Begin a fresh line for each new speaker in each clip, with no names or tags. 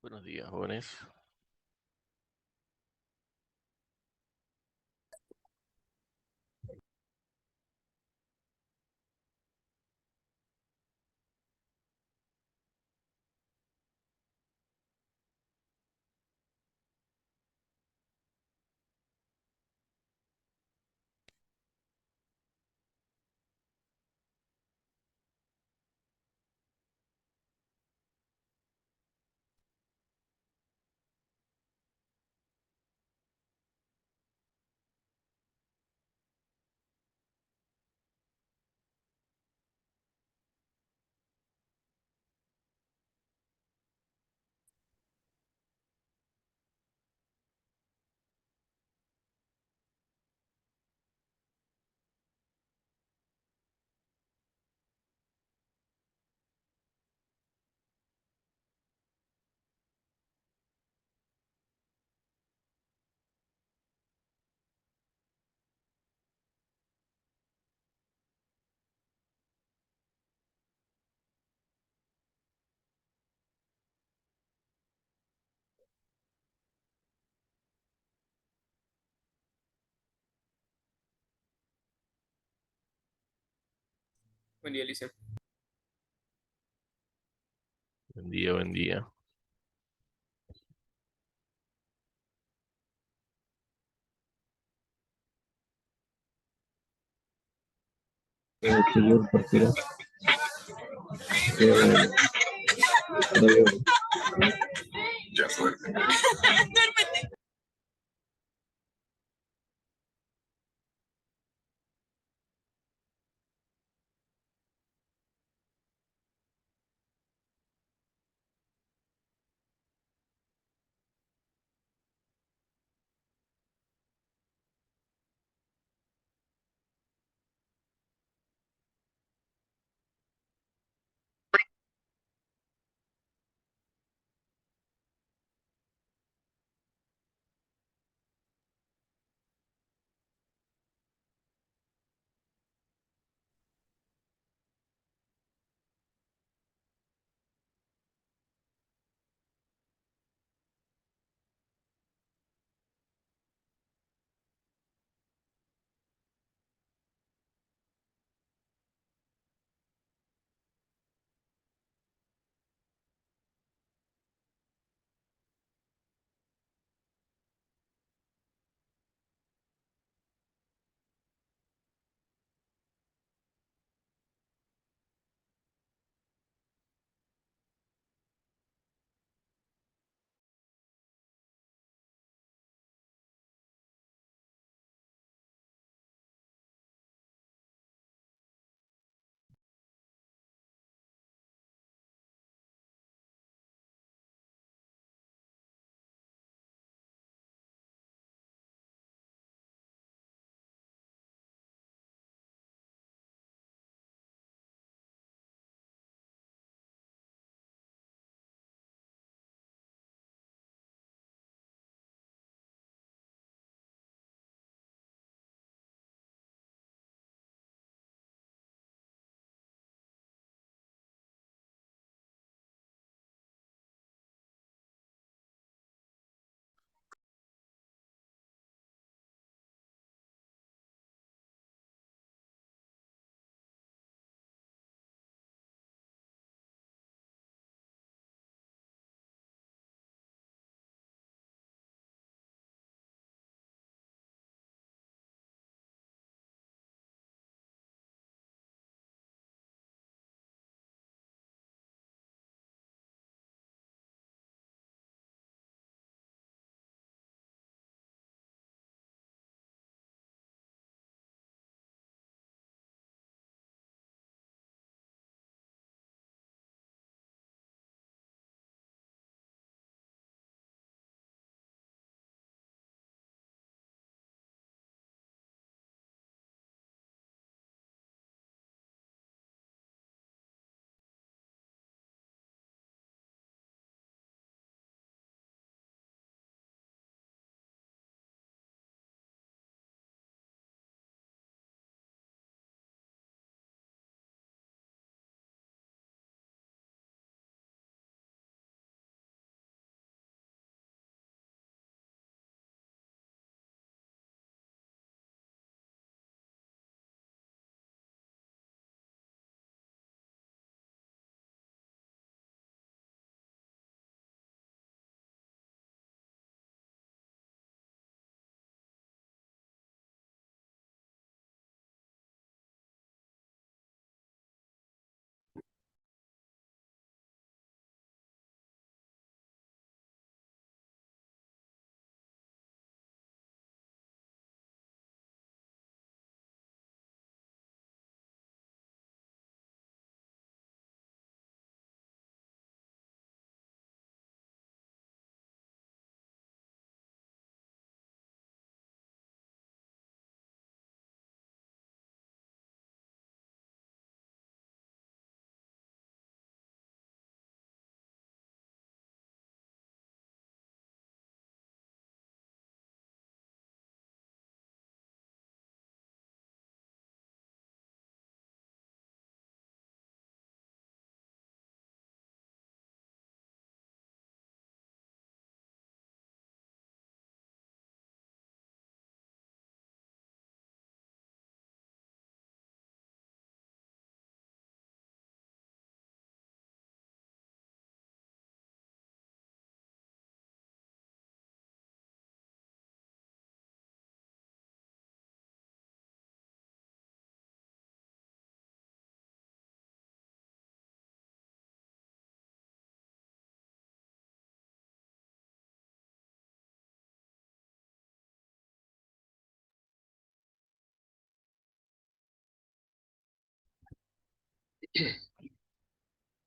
Buenos días, jóvenes.
Buen día, Alicia.
Buen día, buen día.
Que yo partiera. Eh, David,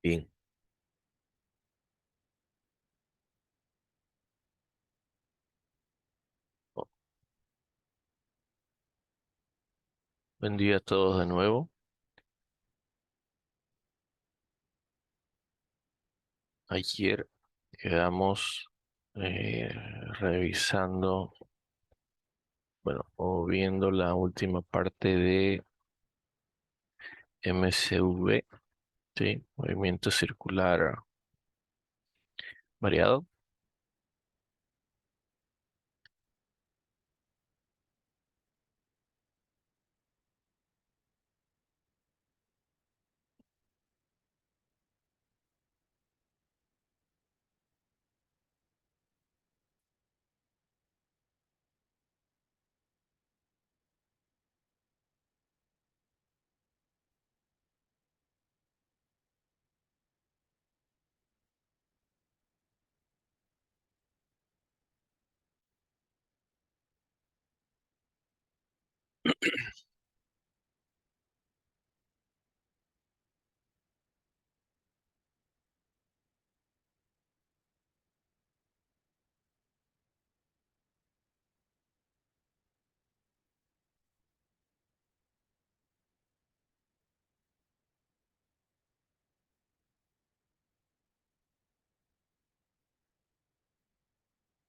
Bien. Oh, buen día a todos de nuevo. Ayer quedamos eh, revisando, bueno, o viendo la última parte de MCV, ¿sí? Movimiento circular variado.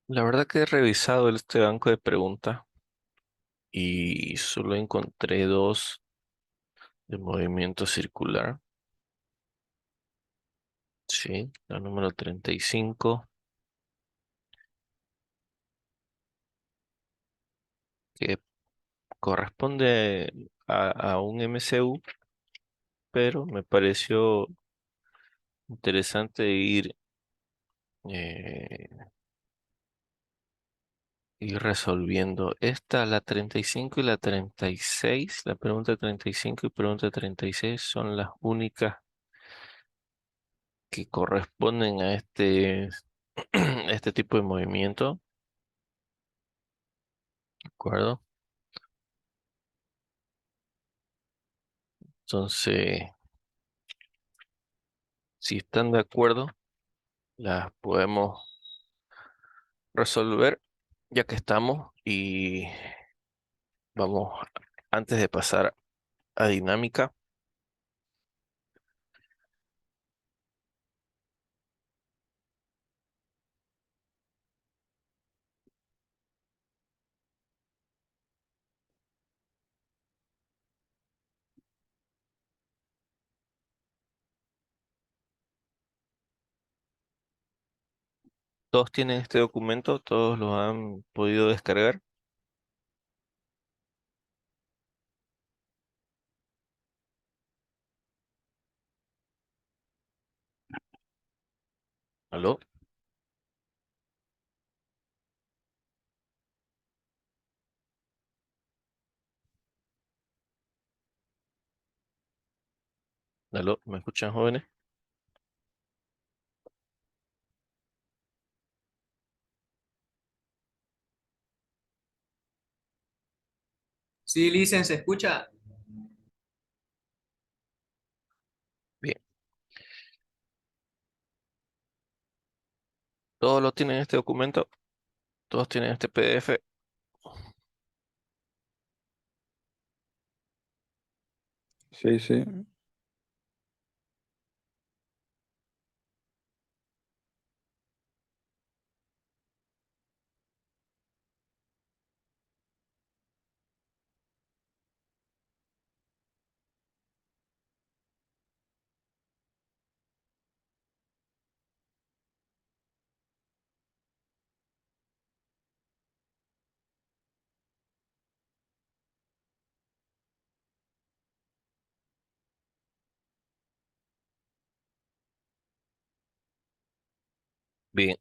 La verdad que he revisado este banco de preguntas y solo encontré dos de movimiento circular. Sí, la número 35, que corresponde a un MCU, pero me pareció interesante eh, ir resolviendo esta, la 35 y la 36. La pregunta 35 y pregunta 36 son las únicas que corresponden a este tipo de movimiento, ¿de acuerdo? Entonces, si están de acuerdo, las podemos resolver ya que estamos y vamos, antes de pasar a dinámica. Todos tienen este documento, todos lo han podido descargar. ¿Aló? ¿Aló? ¿Me escuchan, jóvenes?
Sí, Licen, ¿se escucha?
Bien. Todos lo tienen este documento, todos tienen este PDF.
Sí, sí. Bien.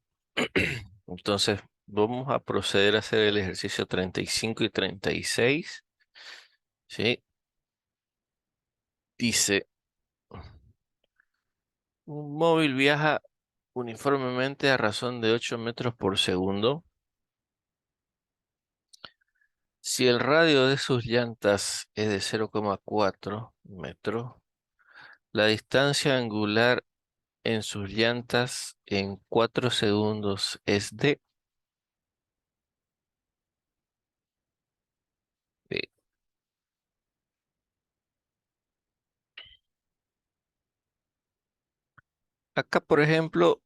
Entonces, vamos a proceder a hacer el ejercicio 35 y 36. ¿Sí? Dice, un móvil viaja uniformemente a razón de 8 metros por segundo. Si el radio de sus llantas es de 0,4 metros,
La distancia angular en sus llantas en 4 segundos es de- Acá, por ejemplo,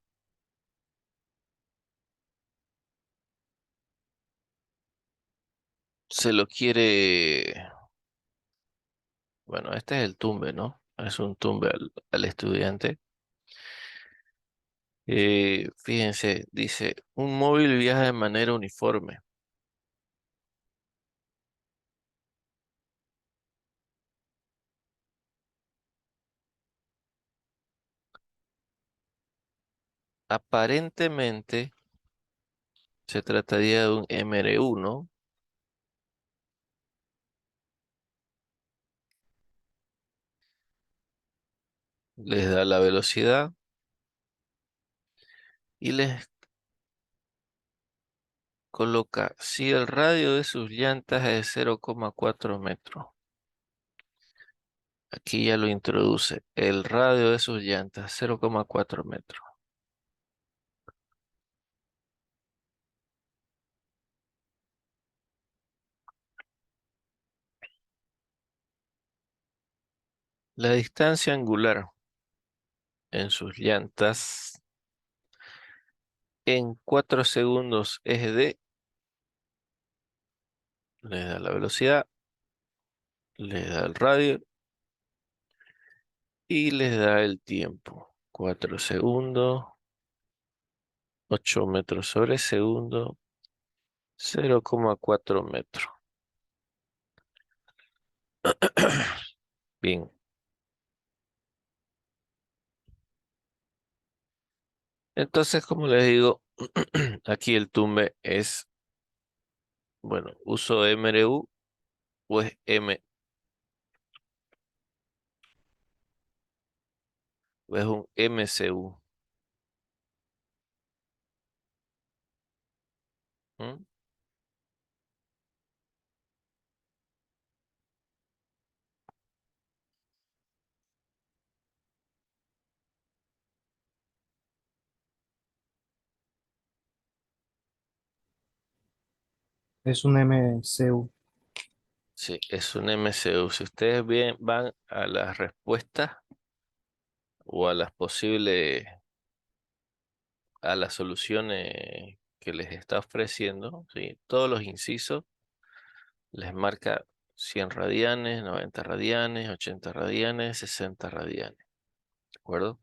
se lo quiere, bueno, este es el tumbe, ¿no? Es un tumbe al estudiante. Fíjense, dice, un móvil viaja de manera uniforme. Aparentemente se trataría de un MRU, ¿no? Les da la velocidad y les coloca, si el radio de sus llantas es 0,4 metros. Aquí ya lo introduce. El radio de sus llantas, 0,4 metros. La distancia angular en sus llantas en 4 segundos es de, le da la velocidad, le da el radio y les da el tiempo. 4 segundos, 8 metros sobre segundo, 0,4 metros. Bien, entonces como les digo, aquí el tumbe es, bueno, uso MRU o es o es un MCU. ¿M?
Es un MCU.
Sí, es un MCU. Si ustedes van a las respuestas o a las posibles, a las soluciones que les está ofreciendo, ¿sí? Todos los incisos les marca 100 radianes, 90 radianes, 80 radianes, 60 radianes, ¿de acuerdo?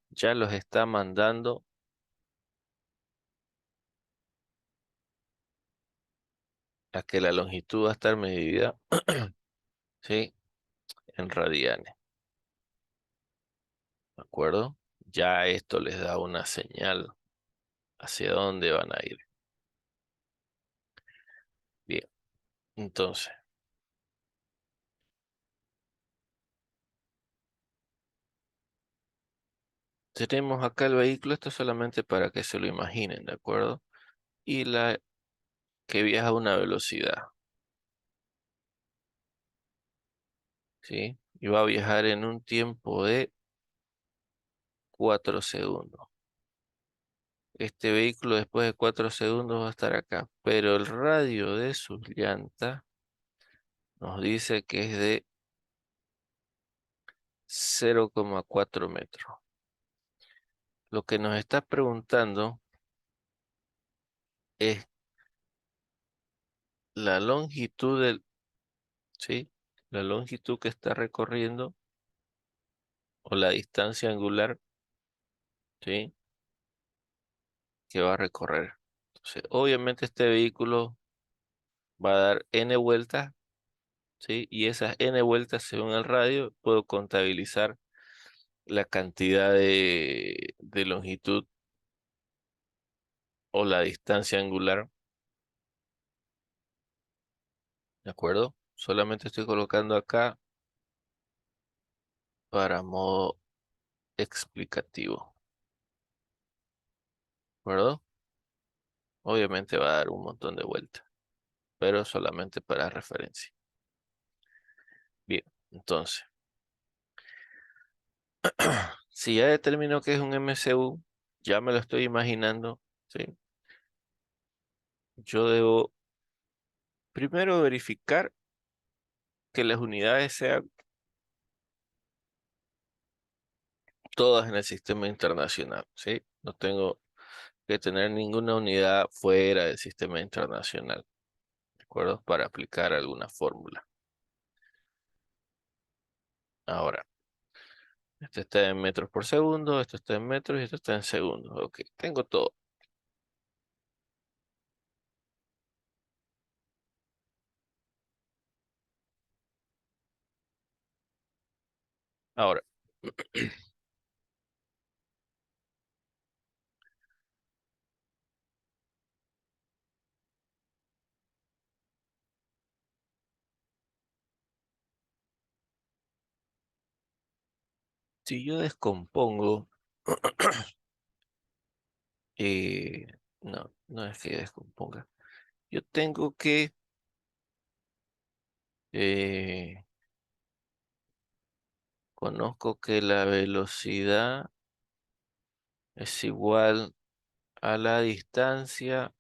Ya los está mandando a que la longitud va a estar medida, ¿sí? En radianes, ¿de acuerdo? Ya esto les da una señal hacia dónde van a ir. Bien, entonces, tenemos acá el vehículo, esto solamente para que se lo imaginen, ¿de acuerdo? Y la que viaja a una velocidad, ¿sí? Y va a viajar en un tiempo de 4 segundos. Este vehículo después de 4 segundos va a estar acá, pero el radio de sus llantas nos dice que es de 0,4 metros. Lo que nos está preguntando es la longitud del, ¿sí? La longitud que está recorriendo o la distancia angular, ¿sí? Que va a recorrer. Entonces, obviamente este vehículo va a dar n vueltas, ¿sí? Y esas n vueltas según el radio puedo contabilizar la cantidad de longitud o la distancia angular, ¿de acuerdo? Solamente estoy colocando acá para modo explicativo, ¿de acuerdo? Obviamente va a dar un montón de vueltas, pero solamente para referencia. Bien, entonces,
Si ya determino que es un MCU, ya me lo estoy imaginando, ¿sí? Yo debo primero verificar que las unidades sean todas en el sistema internacional, ¿sí? No tengo que tener ninguna unidad fuera del sistema internacional, ¿de acuerdo? Para aplicar alguna fórmula. Ahora, esto está en metros por segundo, esto está en metros y esto está en segundos. Ok, tengo todo. Ahora, si yo descompongo, eh, no, no es que yo descomponga. Yo tengo que eh, conozco que la velocidad es igual a la distancia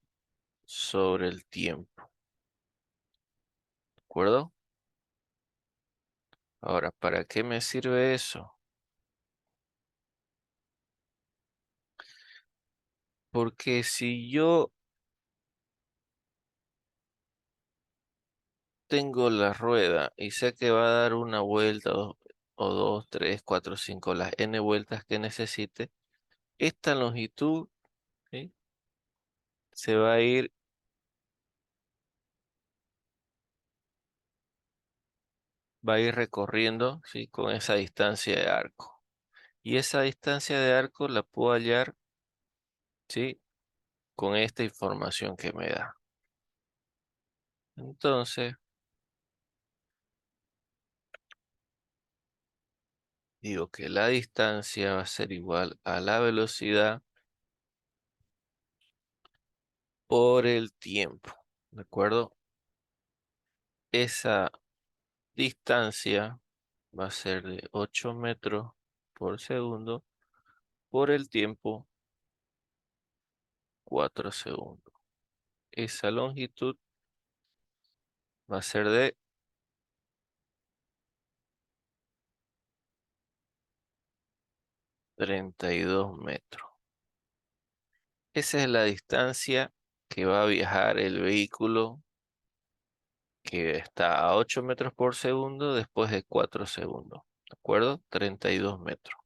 sobre el tiempo, ¿de acuerdo? Ahora, ¿para qué me sirve eso? Porque si yo tengo la rueda y sé que va a dar una vuelta o dos, tres, cuatro, cinco, las n vueltas que necesite, esta longitud, ¿sí? Se va a ir recorriendo, ¿sí? Con esa distancia de arco. Y esa distancia de arco la puedo hallar, ¿sí? Con esta información que me da. Entonces, digo que la distancia va a ser igual a la velocidad por el tiempo, ¿de acuerdo? Esa distancia va a ser de 8 metros por segundo por el tiempo 4 segundos. Esa longitud va a ser de 32 metros. Esa es la distancia que va a viajar el vehículo que está a 8 metros por segundo después de 4 segundos. ¿De acuerdo? 32 metros.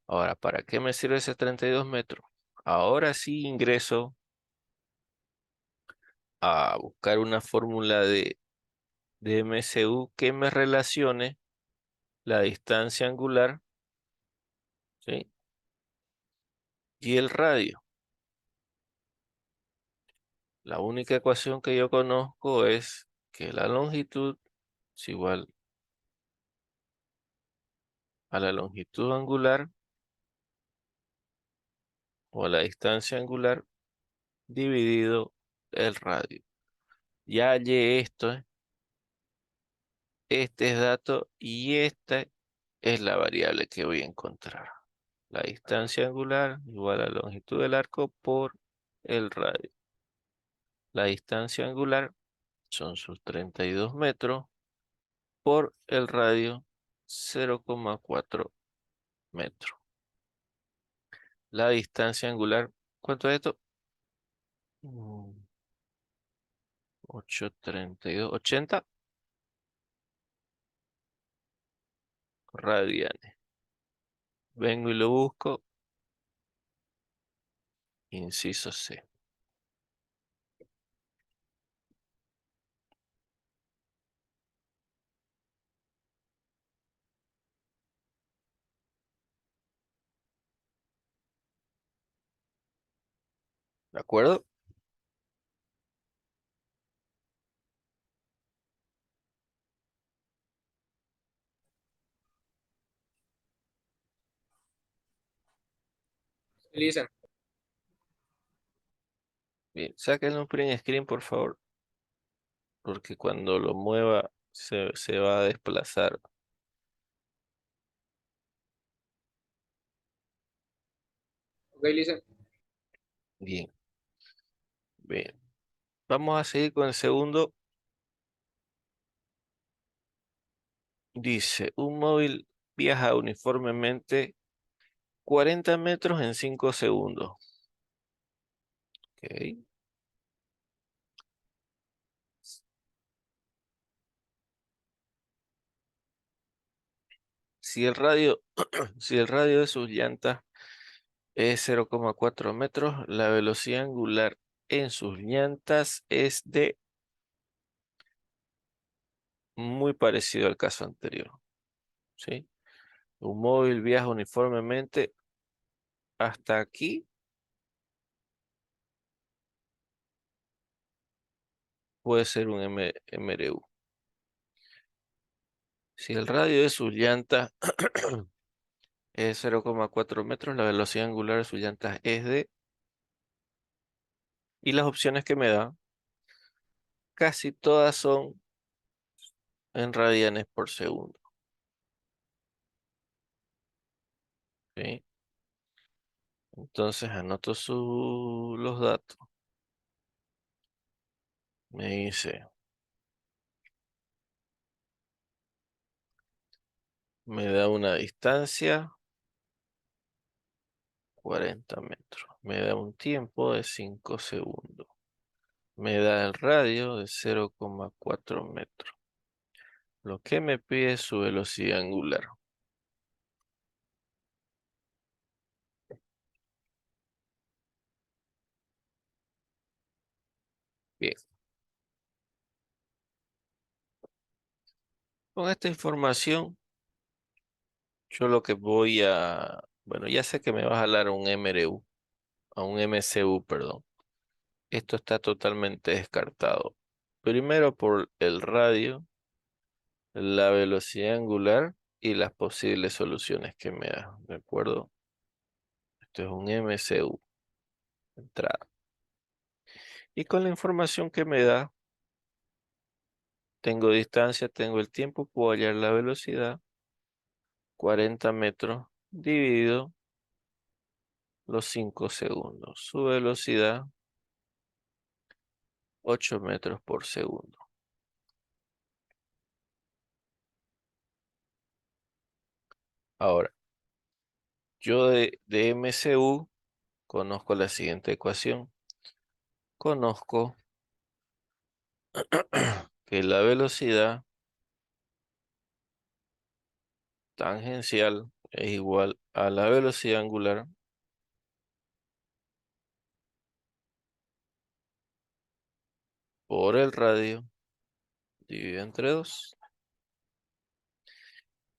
Ahora, ¿para qué me sirve ese 32 metros? Ahora sí ingreso a buscar una fórmula de MCU que me relacione la distancia angular, ¿sí? Y el radio. La única ecuación que yo conozco es que la longitud es igual a la longitud angular o a la distancia angular dividido el radio. Ya hallé esto, ¿eh? Este es dato y esta es la variable que voy a encontrar. La distancia angular igual a la longitud del arco por el radio. La distancia angular son sus 32 metros por el radio 0,4 metros. La distancia angular, ¿cuánto es esto? 832, 80 radianes. Vengo y lo busco, inciso C. ¿De acuerdo?
Listen.
Bien, sáquenle un print screen, por favor, porque cuando lo mueva se va a desplazar
Ok, Licen.
Bien, bien. Vamos a seguir con el segundo. Dice, un móvil viaja uniformemente 40 metros en 5 segundos. Ok. Si el radio, si el radio de sus llantas es 0,4 metros, la velocidad angular en sus llantas es de muy parecido al caso anterior. ¿Sí? Un móvil viaja uniformemente hasta aquí. Puede ser un MRU. Si el radio de sus llantas es 0,4 metros, la velocidad angular de sus llantas es de... Y las opciones que me da, casi todas son en radianes por segundo. ¿Sí? Entonces anoto los datos. Me dice, me da una distancia 40 metros. Me da un tiempo de 5 segundos. Me da el radio de 0,4 metros. Lo que me pide es su velocidad angular. Bien. Con esta información, yo lo que voy a... Bueno, ya sé que me va a jalar un MRU, a un MCU, perdón. Esto está totalmente descartado. Primero por el radio, la velocidad angular y las posibles soluciones que me da. ¿De acuerdo? Esto es un MCU, entrada. Y con la información que me da, tengo distancia, tengo el tiempo, puedo hallar la velocidad, 40 metros, dividido los 5 segundos. Su velocidad, 8 metros por segundo. Ahora, yo de MCU conozco la siguiente ecuación. Conozco que la velocidad tangencial es igual a la velocidad angular por el radio dividido entre 2.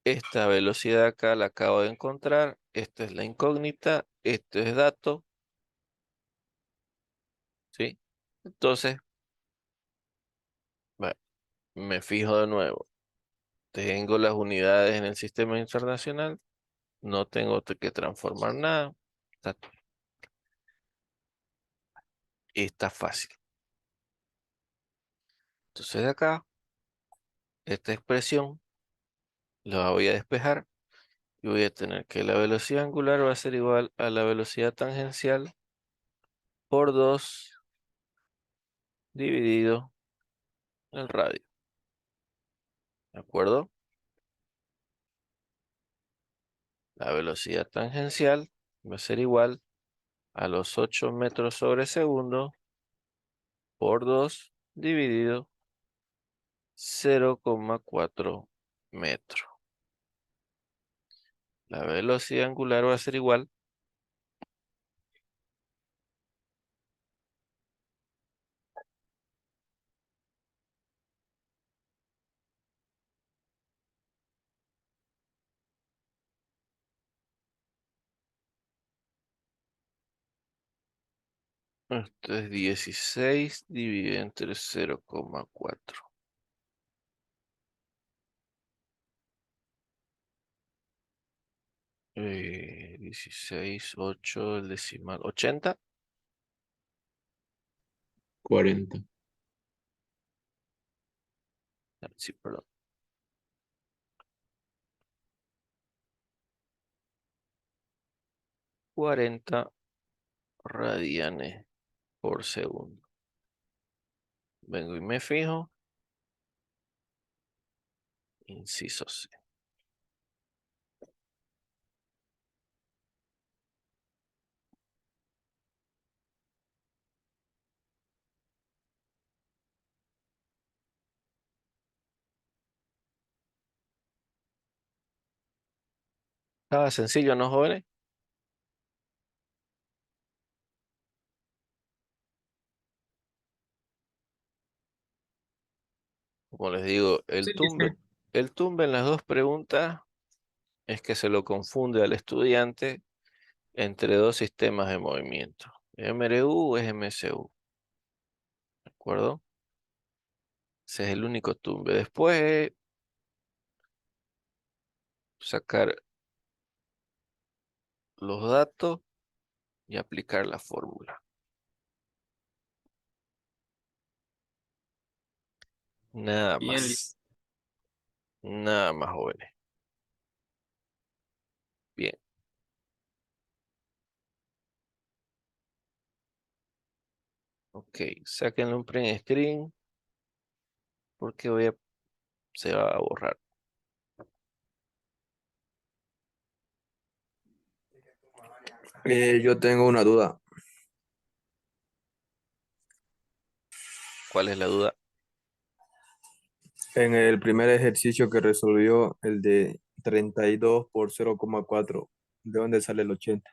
Esta velocidad acá la acabo de encontrar. Esta es la incógnita. Esto es dato. ¿Sí? Entonces, bueno, me fijo de nuevo. Tengo las unidades en el sistema internacional. No tengo que transformar nada. Está, está fácil. Entonces de acá, esta expresión la voy a despejar. Y voy a tener que la velocidad angular va a ser igual a la velocidad tangencial por 2 dividido el radio. ¿De acuerdo? La velocidad tangencial va a ser igual a los 8 metros sobre segundo por 2 dividido 0,4 metros. La velocidad angular va a ser igual esto es 16 dividido entre 0,4. 16, 8, el decimal, 80.
40.
Sí, perdón. 40
radianes por segundo. Vengo y me fijo. Inciso C. Estaba sencillo, ¿no, jóvenes? Como les digo,
Sí, Licen.
el tumbe en las dos preguntas es que se lo confunde al estudiante entre dos sistemas de movimiento. MRU es MCU, ¿de acuerdo? Ese es el único tumbe. Después sacar los datos y aplicar la fórmula. Nada
Bien, Licen.
más. Nada más, jóvenes. Bien. Ok. Sáquenle un print screen porque se va a borrar.
Yo tengo una duda.
¿Cuál es la duda?
En el primer ejercicio que resolvió, el de 32 por 0,4, ¿de dónde sale el 80?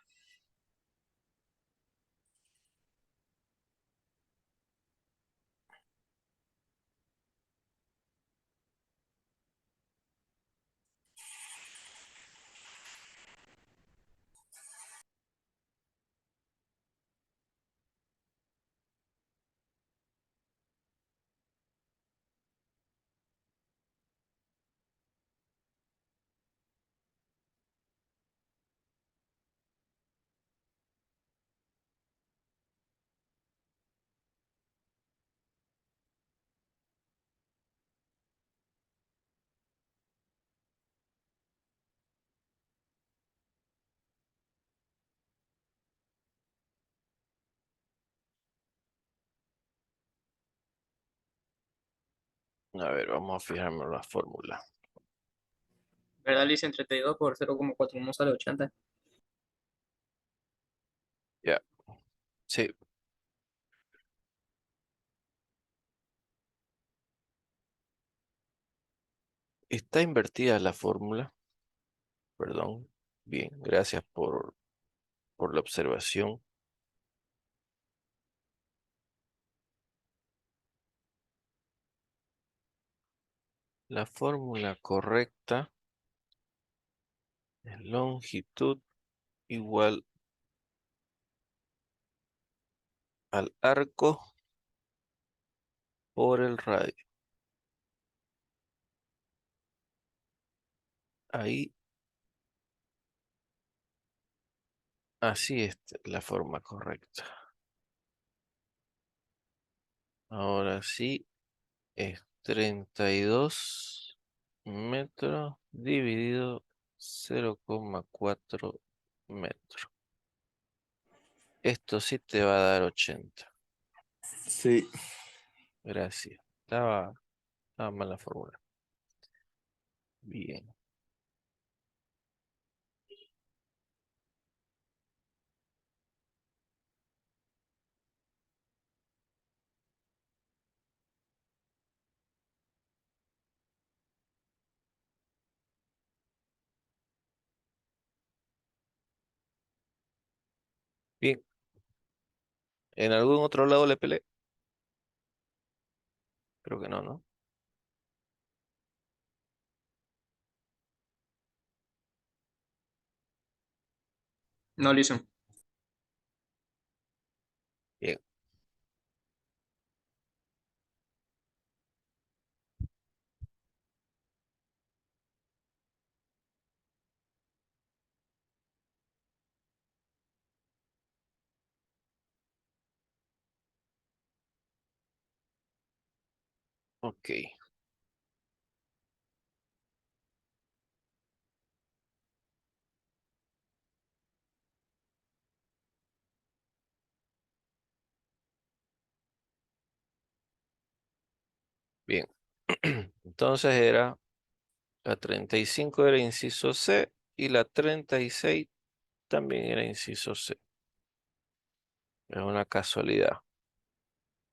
A ver, vamos a fijarme en la fórmula.
¿Verdad, Licen? 32 por 0,4 no sale 80.
Ya. Sí. Está invertida la fórmula. Perdón. Bien, gracias por la observación. La fórmula correcta es longitud igual al arco por el radio. Ahí, así es la forma correcta. Ahora sí, es 32 metros dividido 0,4 metros. Esto sí te va a dar 80.
Sí.
Gracias. Estaba mal la fórmula. Bien. Bien. ¿En algún otro lado le peleé? Creo que no, ¿no?
No, Licen.
Bien. Ok. Bien. Entonces la 35 era inciso C y la 36 también era inciso C. Es una casualidad.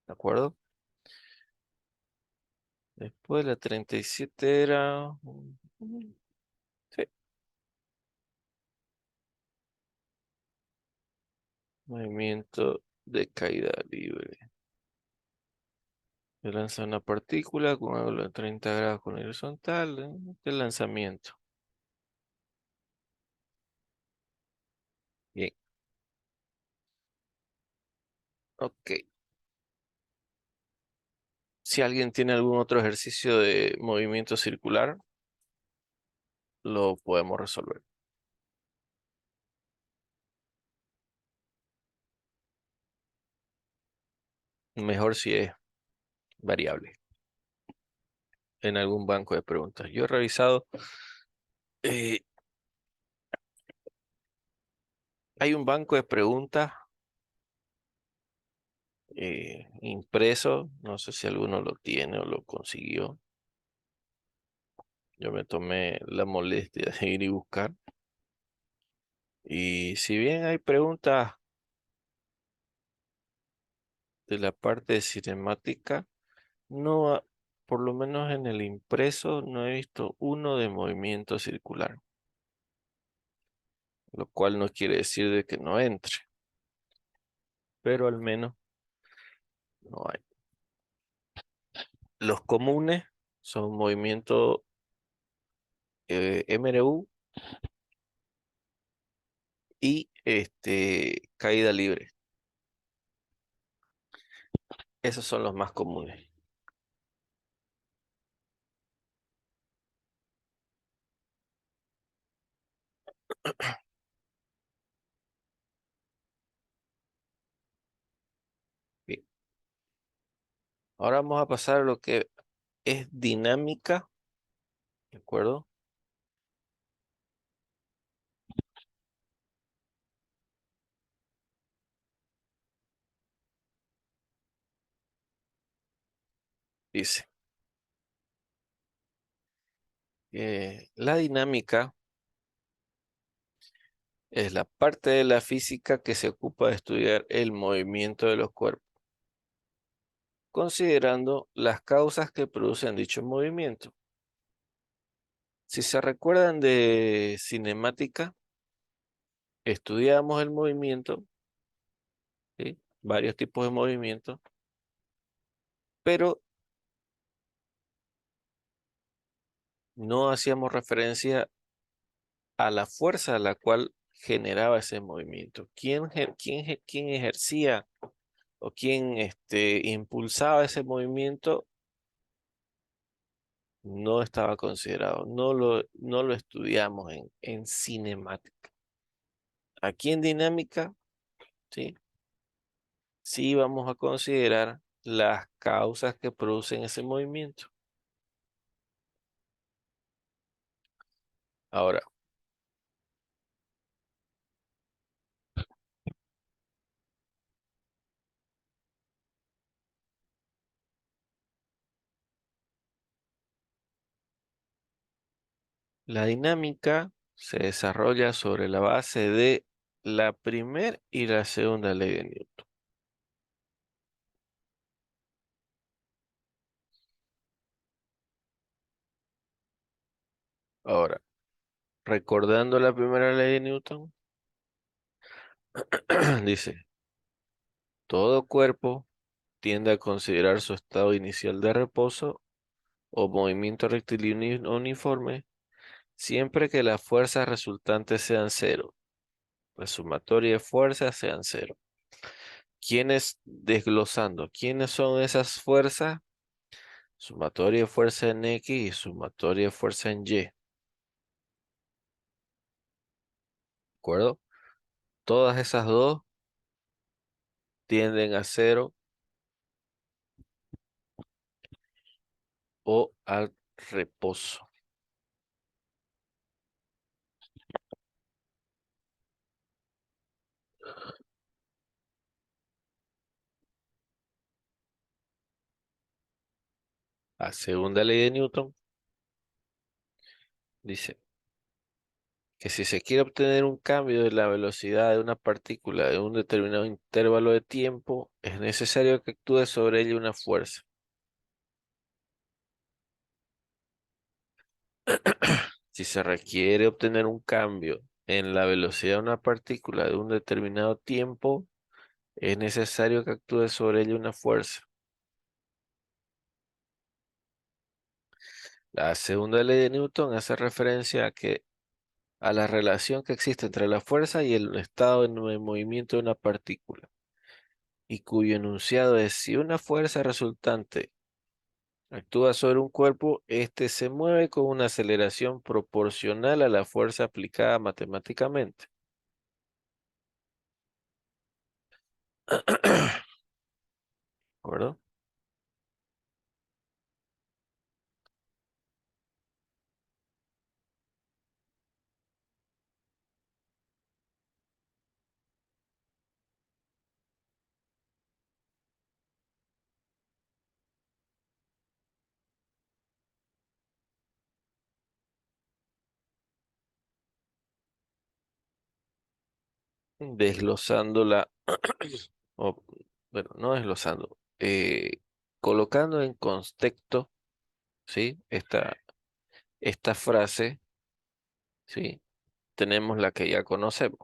¿De acuerdo? Después la 37 era... Sí. Movimiento de caída libre. Se lanza una partícula con ángulo de 30 grados con horizontal. El lanzamiento. Bien. Ok. Si alguien tiene algún otro ejercicio de movimiento circular, lo podemos resolver. Mejor si es variable en algún banco de preguntas. Yo he revisado, eh, hay un banco de preguntas impreso, no sé si alguno lo tiene o lo consiguió. Yo me tomé la molestia de ir y buscar. Y si bien hay preguntas de la parte de cinemática, no, por lo menos en el impreso, no he visto uno de movimiento circular, lo cual no quiere decir de que no entre, pero al menos no hay. Los comunes son movimiento MRU y caída libre. Esos son los más comunes. Bien. Ahora vamos a pasar a lo que es dinámica, ¿de acuerdo? Dice, la dinámica es la parte de la física que se ocupa de estudiar el movimiento de los cuerpos, considerando las causas que producen dicho movimiento. Si se recuerdan de cinemática, estudiamos el movimiento, ¿sí? Varios tipos de movimiento, pero no hacíamos referencia a la fuerza a la cual generaba ese movimiento. ¿Quién ejercía o quién impulsaba ese movimiento? No estaba considerado, no lo estudiamos en cinemática. Aquí en dinámica, ¿sí? Sí vamos a considerar las causas que producen ese movimiento. Ahora, la dinámica se desarrolla sobre la base de la primera y la segunda ley de Newton. Ahora, recordando la primera ley de Newton, dice, todo cuerpo tiende a considerar su estado inicial de reposo o movimiento rectilíneo uniforme siempre que las fuerzas resultantes sean cero. La sumatoria de fuerzas sean cero. Desglosando, ¿quiénes son esas fuerzas? Sumatoria de fuerza en X y sumatoria de fuerza en Y. ¿De acuerdo? Todas esas dos tienden a cero o al reposo. La segunda ley de Newton dice que si se quiere obtener un cambio de la velocidad de una partícula de un determinado intervalo de tiempo, es necesario que actúe sobre ella una fuerza. Si se requiere obtener un cambio en la velocidad de una partícula de un determinado tiempo, es necesario que actúe sobre ella una fuerza. La segunda ley de Newton hace referencia a la relación que existe entre la fuerza y el estado en movimiento de una partícula, y cuyo enunciado es: si una fuerza resultante actúa sobre un cuerpo, éste se mueve con una aceleración proporcional a la fuerza aplicada matemáticamente. ¿De acuerdo? Desglosándola, o, bueno, no desglosando, colocando en contexto, ¿sí? Esta frase, ¿sí? Tenemos la que ya conocemos.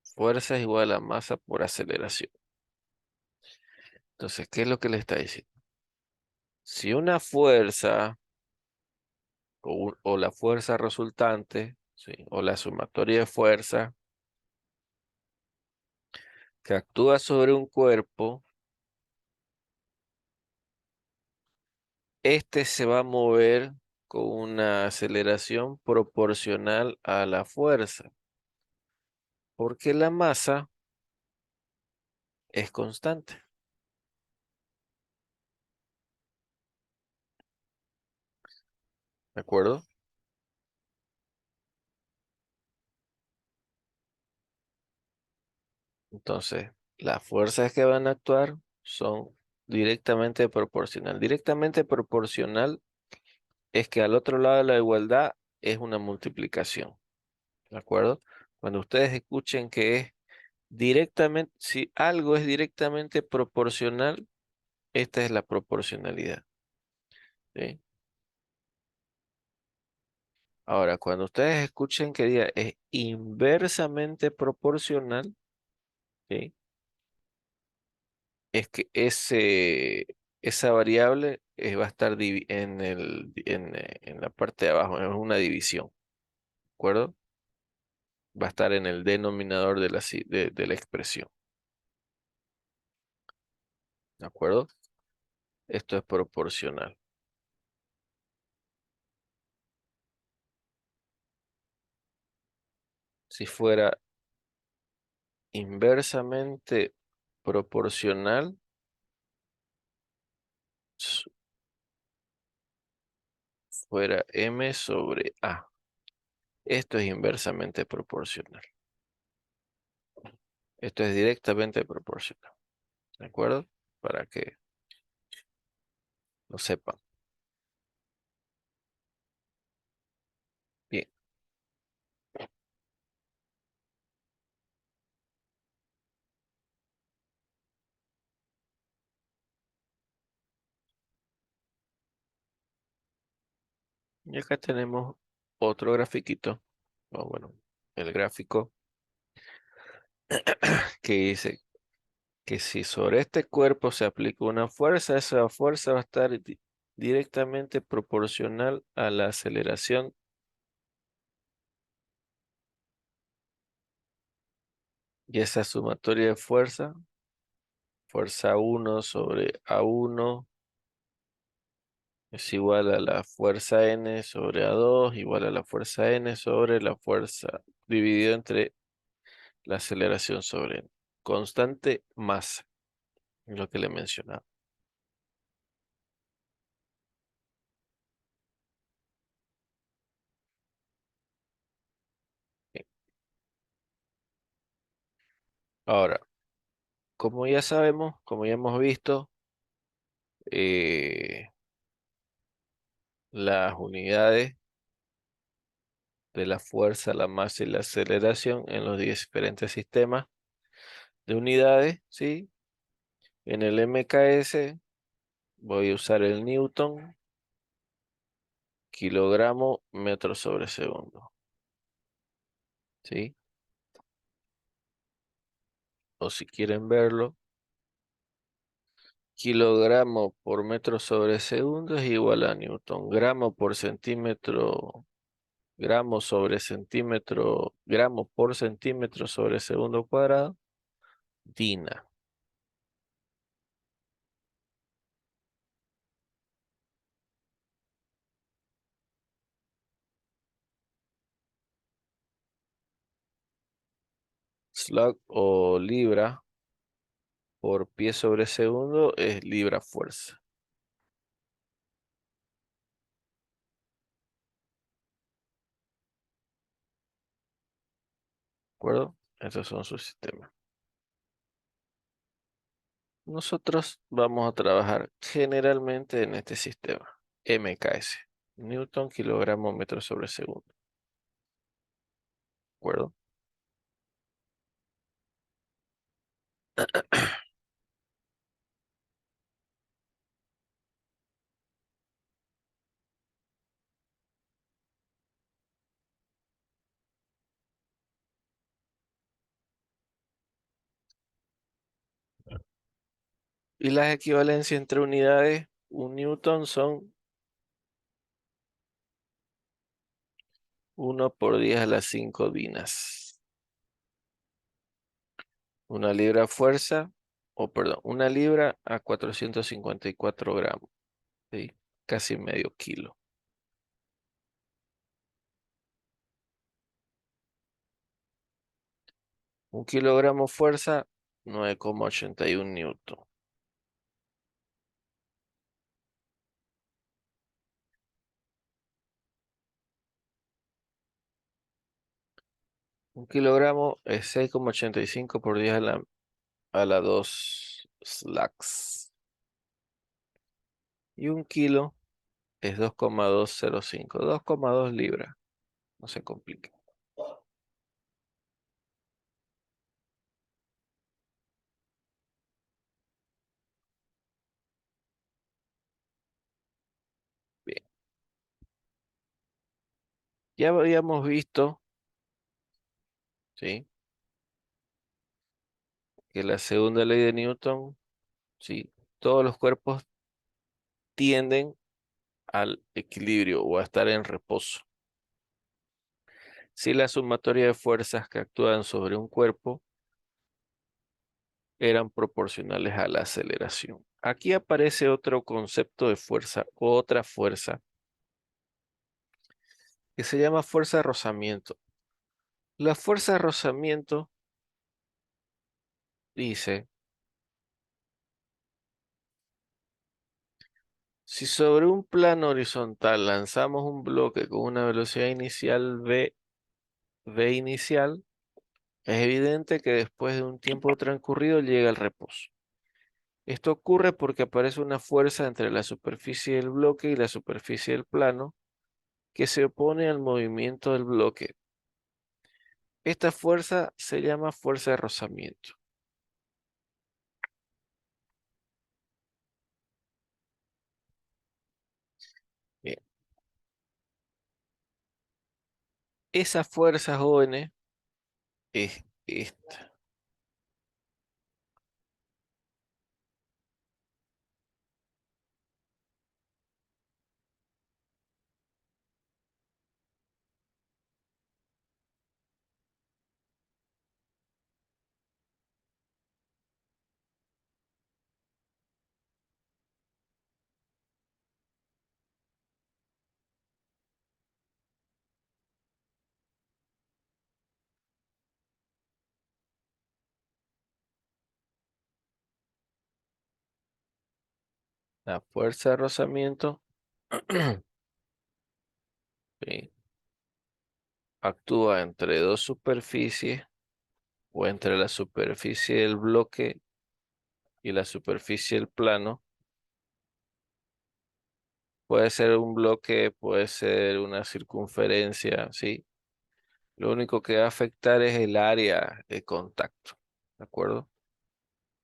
Fuerza es igual a masa por aceleración. Entonces, ¿qué es lo que le está diciendo? Si una fuerza o la fuerza resultante, ¿sí? O la sumatoria de fuerza que actúa sobre un cuerpo, este se va a mover con una aceleración proporcional a la fuerza, porque la masa es constante. ¿De acuerdo? Entonces, las fuerzas que van a actuar son directamente proporcional. Directamente proporcional es que al otro lado de la igualdad es una multiplicación. ¿De acuerdo? Cuando ustedes escuchen que es directamente, si algo es directamente proporcional, esta es la proporcionalidad. ¿Sí? Ahora, cuando ustedes escuchen que diga es inversamente proporcional, ¿sí? Es que esa variable va a estar en la parte de abajo, es una división, ¿de acuerdo? Va a estar en el denominador de la expresión, ¿de acuerdo? Esto es proporcional. Si fuera inversamente proporcional, s- fuera M sobre A. Esto es inversamente proporcional. Esto es directamente proporcional. ¿De acuerdo? Para que lo sepan. Bien. Y acá tenemos otro grafiquito. O bueno, el gráfico que dice que si sobre este cuerpo se aplica una fuerza, esa fuerza va a estar directamente proporcional a la aceleración. Y esa sumatoria de fuerza 1 sobre A1 es igual a la fuerza N sobre A2, igual a la fuerza N sobre la fuerza dividido entre la aceleración sobre N. Constante masa, es lo que le mencionaba. Bien. Ahora, como ya sabemos, como ya hemos visto, eh, las unidades de la fuerza, la masa y la aceleración en los diferentes sistemas de unidades, ¿sí? En el MKS voy a usar el Newton, kilogramo, metro sobre segundo, ¿sí? O si quieren verlo, kilogramo por metro sobre segundo es igual a Newton. Gramo por centímetro, gramo sobre centímetro, gramo por centímetro sobre segundo cuadrado, Dina. Slug o libra por pie sobre segundo es libra fuerza. ¿De acuerdo? Estos son sus sistemas. Nosotros vamos a trabajar generalmente en este sistema, MKS, Newton, kilogramo, metro sobre segundo. ¿De acuerdo? Y las equivalencias entre unidades, un newton son 1 por 10 a las 5 dinas. Una libra fuerza, o perdón, una libra a 454 gramos, ¿sí? Casi medio kilo. Un kilogramo fuerza, 9,81 newton. Un kilogramo es 6,85 por 10 a la 2 slugs. Y un kilo es 2,205, 2,2 libras. No se complique. Bien. Ya habíamos visto, ¿sí? Que la segunda ley de Newton, ¿sí? Todos los cuerpos tienden al equilibrio o a estar en reposo. Si la sumatoria de fuerzas que actúan sobre un cuerpo eran proporcionales a la aceleración. Aquí aparece otro concepto de fuerza, otra fuerza, que se llama fuerza de rozamiento. La fuerza de rozamiento dice, si sobre un plano horizontal lanzamos un bloque con una velocidad inicial v inicial, es evidente que después de un tiempo transcurrido llega el reposo. Esto ocurre porque aparece una fuerza entre la superficie del bloque y la superficie del plano que se opone al movimiento del bloque. Esta fuerza se llama fuerza de rozamiento. Bien. Esa fuerza, jóvenes, es esta. La fuerza de rozamiento ¿sí? Actúa entre dos superficies o entre la superficie del bloque y la superficie del plano
Puede ser un bloque, puede ser una circunferencia, ¿sí? Lo único que va a afectar es el área de contacto, ¿de acuerdo?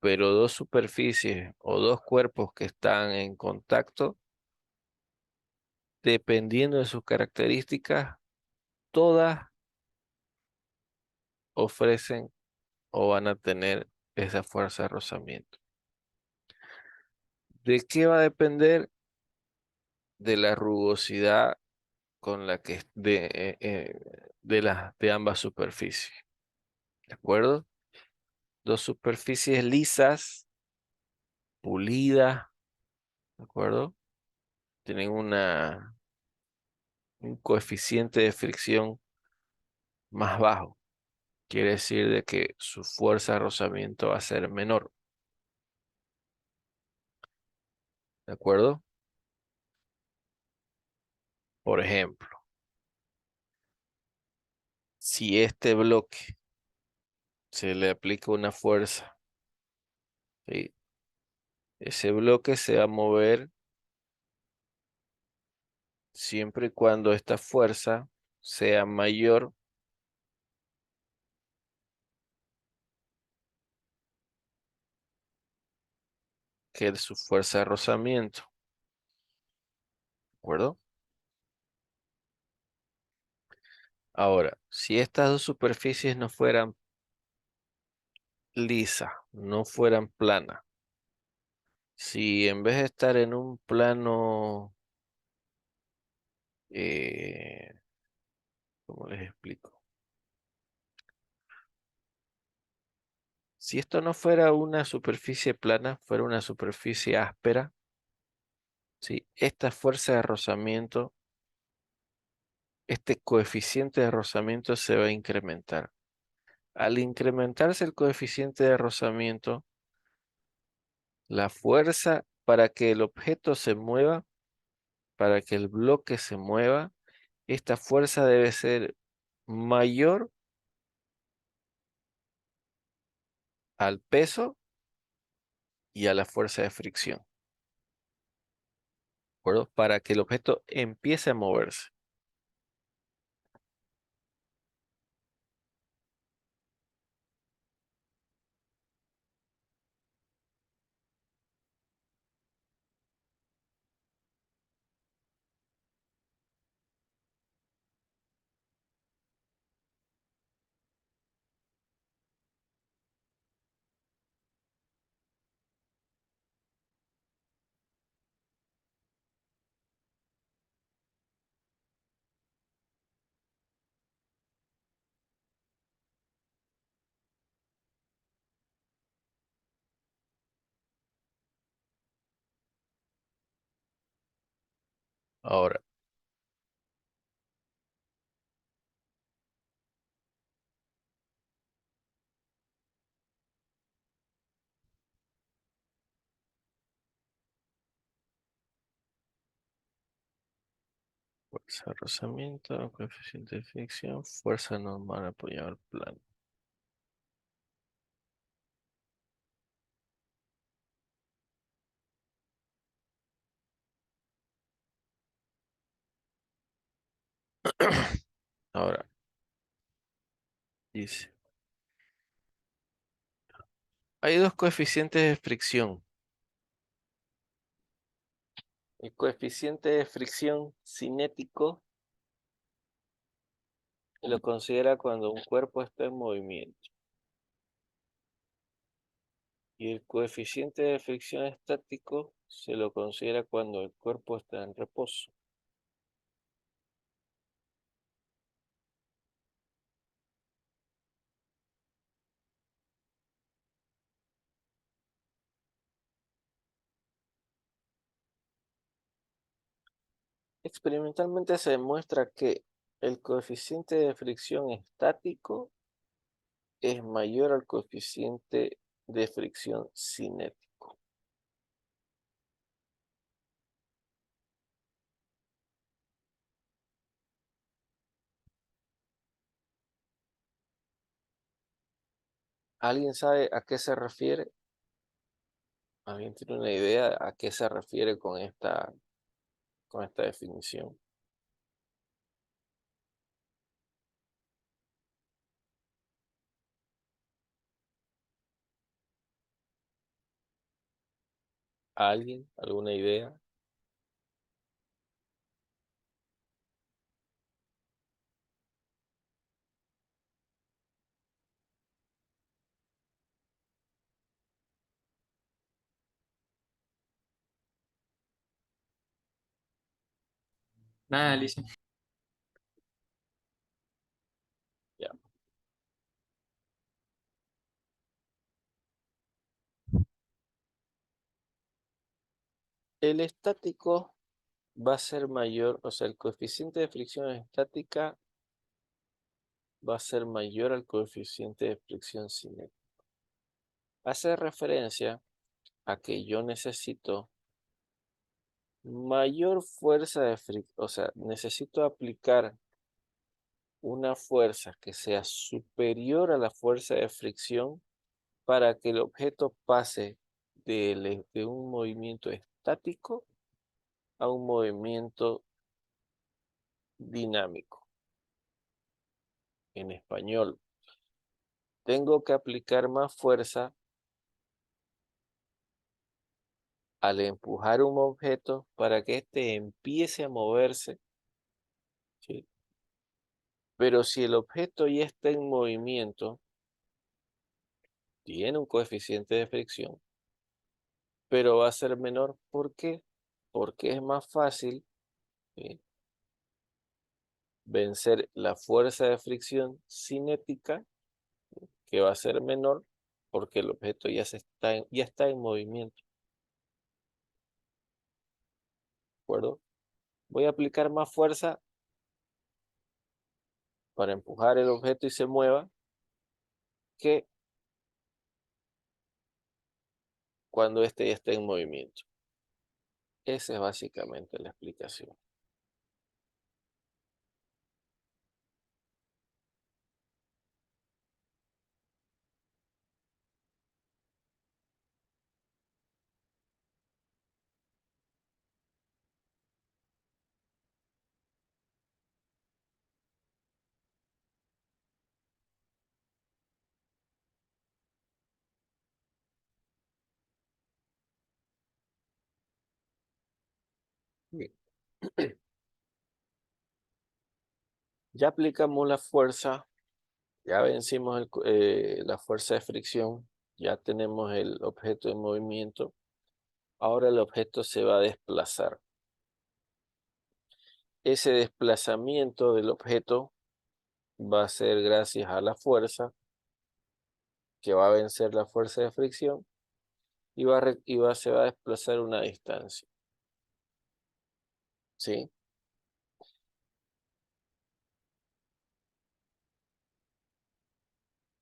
Pero dos superficies o dos cuerpos que están en contacto, dependiendo de sus características, todas ofrecen o van a tener esa fuerza de rozamiento. ¿De qué va a depender? De la rugosidad con la que de ambas superficies. ¿De acuerdo? Dos superficies lisas, pulidas, ¿de acuerdo? Tienen un coeficiente de fricción más bajo. Quiere decir de que su fuerza de rozamiento va a ser menor. ¿De acuerdo? Por ejemplo, si este bloque se le aplica una fuerza, ¿sí? Ese bloque se va a mover siempre y cuando esta fuerza sea mayor que su fuerza de rozamiento. ¿De acuerdo? Ahora, si estas dos superficies no fueran lisas, no fueran planas, si en vez de estar en un plano, eh, ¿cómo les explico? Si esto no fuera una superficie plana, fuera una superficie áspera, ¿sí? Esta fuerza de rozamiento, este coeficiente de rozamiento se va a incrementar. Al incrementarse el coeficiente de rozamiento, la fuerza para que el objeto se mueva, para que el bloque se mueva, esta fuerza debe ser mayor al peso y a la fuerza de fricción, ¿de acuerdo? Para que el objeto empiece a moverse. Ahora, fuerza de rozamiento, coeficiente de fricción, fuerza normal apoyada al plano. Ahora, dice, hay dos coeficientes de fricción. El coeficiente de fricción cinético lo considera cuando un cuerpo está en movimiento. Y el coeficiente de fricción estático se lo considera cuando el cuerpo está en reposo. Experimentalmente se demuestra que el coeficiente de fricción estático es mayor al coeficiente de fricción cinético. ¿Alguien sabe a qué se refiere? ¿Alguien tiene una idea a qué se refiere con esta
con esta definición. ¿Alguien? ¿Alguna idea?
Nada, Alicia.
Ya. El estático va a ser mayor, o sea, el coeficiente de fricción estática va a ser mayor al coeficiente de fricción cinética. Hace referencia a que yo necesito mayor fuerza de fricción, o sea, necesito aplicar una fuerza que sea superior a la fuerza de fricción para que el objeto pase de un movimiento estático a un movimiento dinámico. En español, tengo que aplicar más fuerza al empujar un objeto para que éste empiece a moverse, ¿sí? Pero si el objeto ya está en movimiento, tiene un coeficiente de fricción, pero va a ser menor. ¿Por qué? Porque es más fácil, ¿sí?, vencer la fuerza de fricción cinética, que va a ser menor porque el objeto ya está en movimiento. ¿De acuerdo? Voy a aplicar más fuerza para empujar el objeto y se mueva que cuando éste ya está en movimiento. Esa es básicamente la explicación. Bien. Ya aplicamos la fuerza, ya vencimos la fuerza de fricción, ya tenemos el objeto en movimiento. Ahora el objeto se va a desplazar. Ese desplazamiento del objeto va a ser gracias a la fuerza que va a vencer la fuerza de fricción se va a desplazar una distancia. ¿Sí?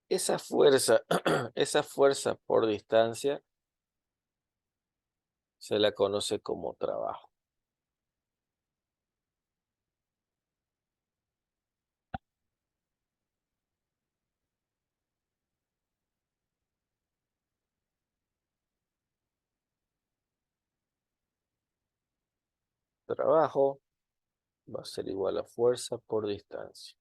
Esa fuerza, esa fuerza por distancia se la conoce como trabajo. Trabajo va a ser igual a fuerza por distancia.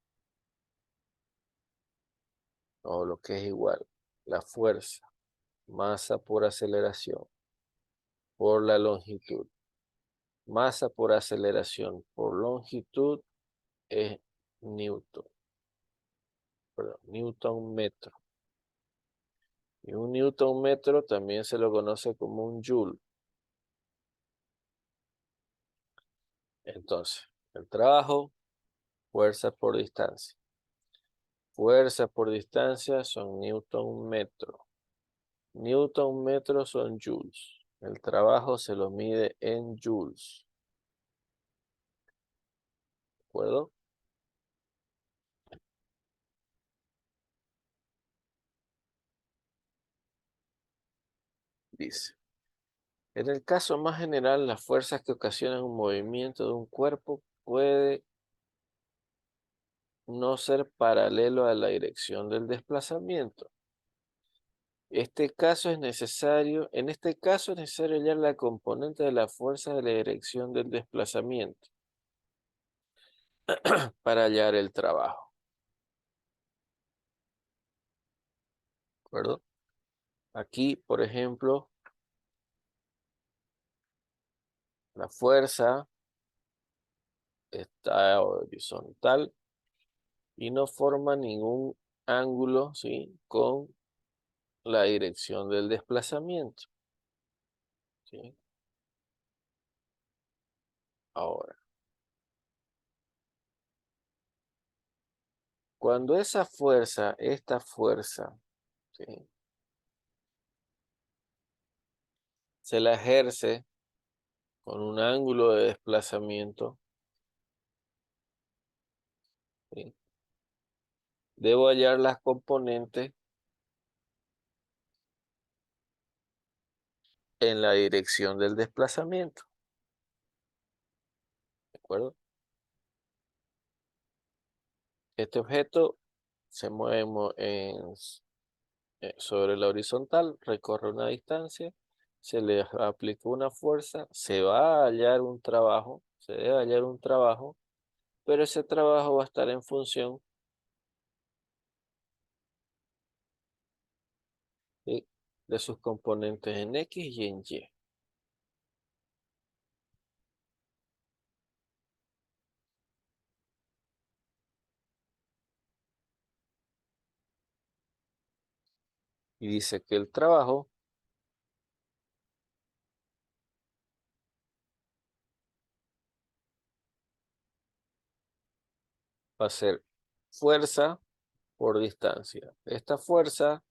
O lo que es igual, la fuerza, masa por aceleración, por la longitud. Masa por aceleración por longitud es Newton. Perdón, Newton metro. Y un Newton metro también se lo conoce como un Joule. Entonces, el trabajo, fuerza por distancia. Fuerza por distancia son Newton metro. Newton metro son joules. El trabajo se lo mide en joules. ¿De acuerdo? Dice, en el caso más general, las fuerzas que ocasionan un movimiento de un cuerpo puede no ser paralelo a la dirección del desplazamiento.
Este caso es necesario, en este caso es necesario hallar la componente de la fuerza de la dirección del desplazamiento para hallar el trabajo. ¿De acuerdo? Aquí, por ejemplo, la fuerza está horizontal y no forma ningún ángulo, ¿sí?, con la dirección del desplazamiento, ¿sí? Ahora, cuando esa fuerza, esta fuerza, ¿sí?, se la ejerce con un ángulo de desplazamiento, ¿sí?, debo hallar las componentes en la dirección del desplazamiento, ¿de acuerdo? Este objeto se mueve sobre la horizontal, recorre una distancia, se le aplica una fuerza, se va a hallar un trabajo, se debe hallar un trabajo, pero ese trabajo va a estar en función, ¿sí?, de sus componentes en X y en Y. Y dice que el trabajo va a ser fuerza por distancia. Esta fuerza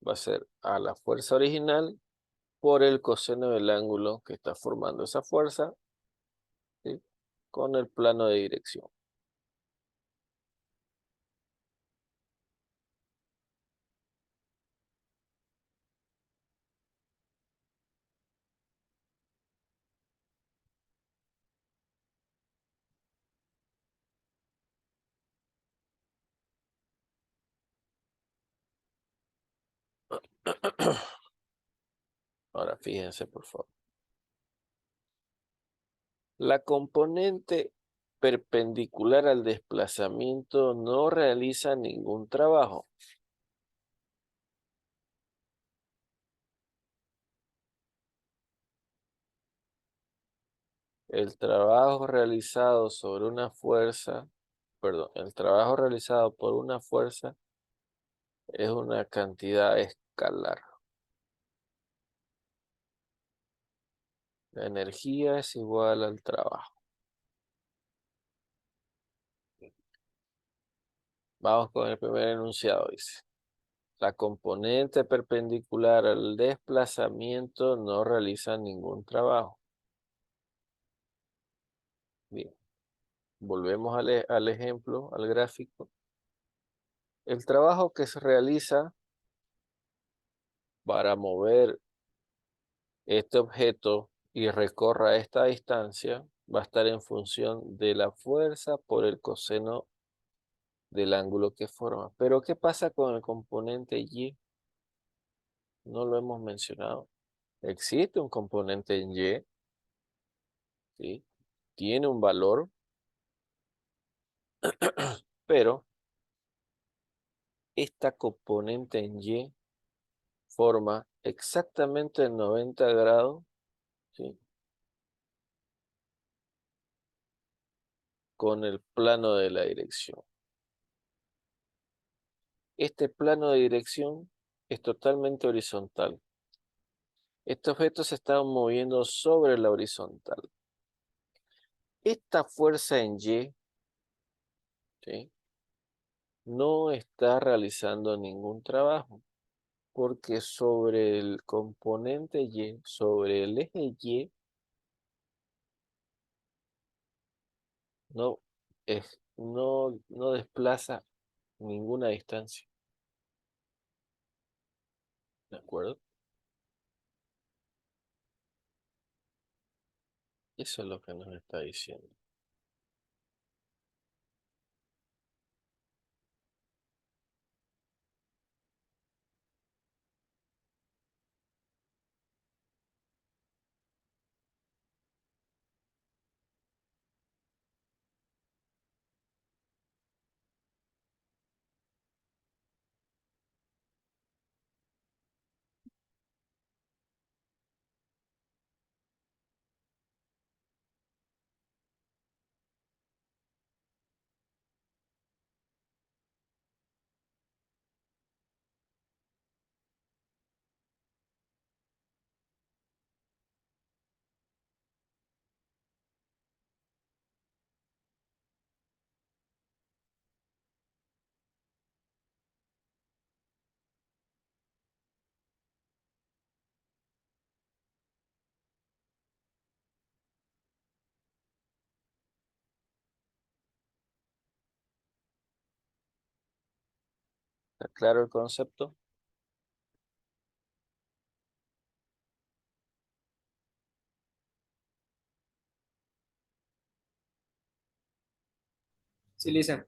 va a ser a la fuerza original por el coseno del ángulo que está formando esa fuerza, ¿sí?, con el plano de dirección. Ahora fíjense, por favor. La componente perpendicular al desplazamiento no realiza ningún trabajo. El trabajo realizado sobre una fuerza, perdón, el trabajo realizado por una fuerza es una cantidad escalar. La energía es igual al trabajo. Vamos con el primer enunciado, dice. La componente perpendicular al desplazamiento no realiza ningún trabajo. Bien, volvemos al ejemplo, al gráfico. El trabajo que se realiza para mover este objeto y recorra esta distancia va a estar en función de la fuerza por el coseno del ángulo que forma. Pero ¿qué pasa con el componente Y? No lo hemos mencionado. Existe un componente en Y, ¿sí? Tiene un valor, pero esta componente en Y forma exactamente el 90 grados, ¿sí?, con el plano de la dirección. Este plano de dirección es totalmente horizontal. Este objeto se está moviendo sobre la horizontal. Esta fuerza en Y, ¿sí?, no está realizando ningún trabajo, porque sobre el componente Y, sobre el eje Y, no desplaza ninguna distancia. ¿De acuerdo? Eso es lo que nos está diciendo.
¿Está claro el concepto?
Sí, Lisa.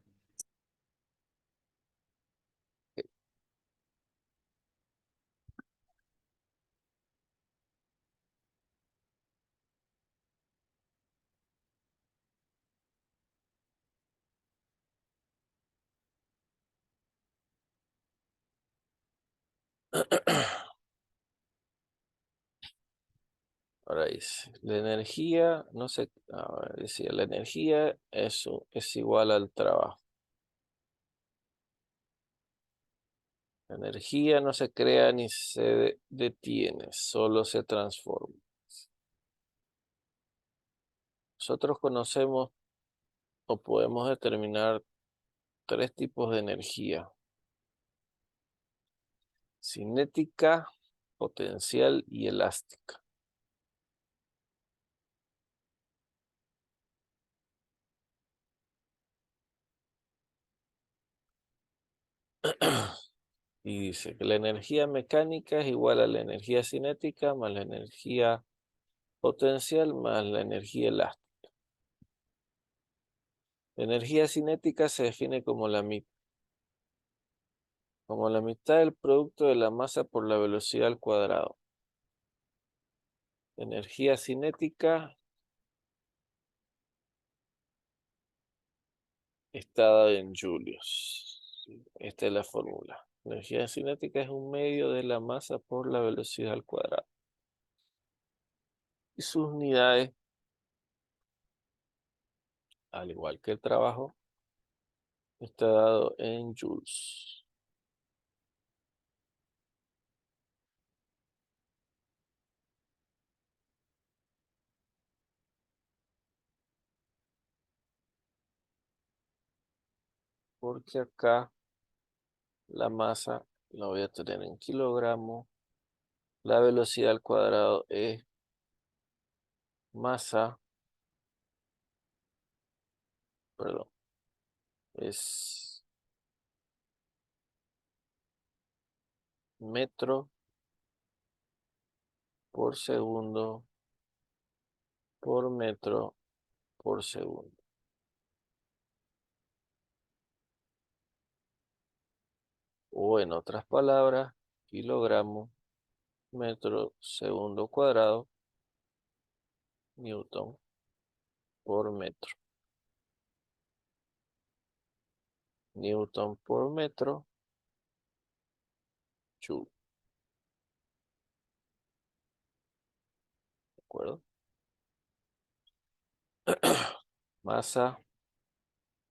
Ahora dice, la energía, no sé, decía, la energía es igual al trabajo. La energía no se crea ni se detiene, solo se transforma. Nosotros conocemos o podemos determinar tres tipos de energía: cinética, potencial y elástica. Y dice que la energía mecánica es igual a la energía cinética más la energía potencial más la energía elástica. La energía cinética se define como como la mitad del producto de la masa por la velocidad al cuadrado. Energía cinética está dada en julios. Esta es la fórmula. Energía cinética es un medio de la masa por la velocidad al cuadrado. Y sus unidades, al igual que el trabajo, está dado en joules. Porque acá la masa la voy a tener en kilogramos. La velocidad al cuadrado es masa, perdón, es metro por segundo por metro por segundo. O en otras palabras, kilogramo, metro, segundo cuadrado, newton por metro. Newton por metro, joule. ¿De acuerdo? Masa,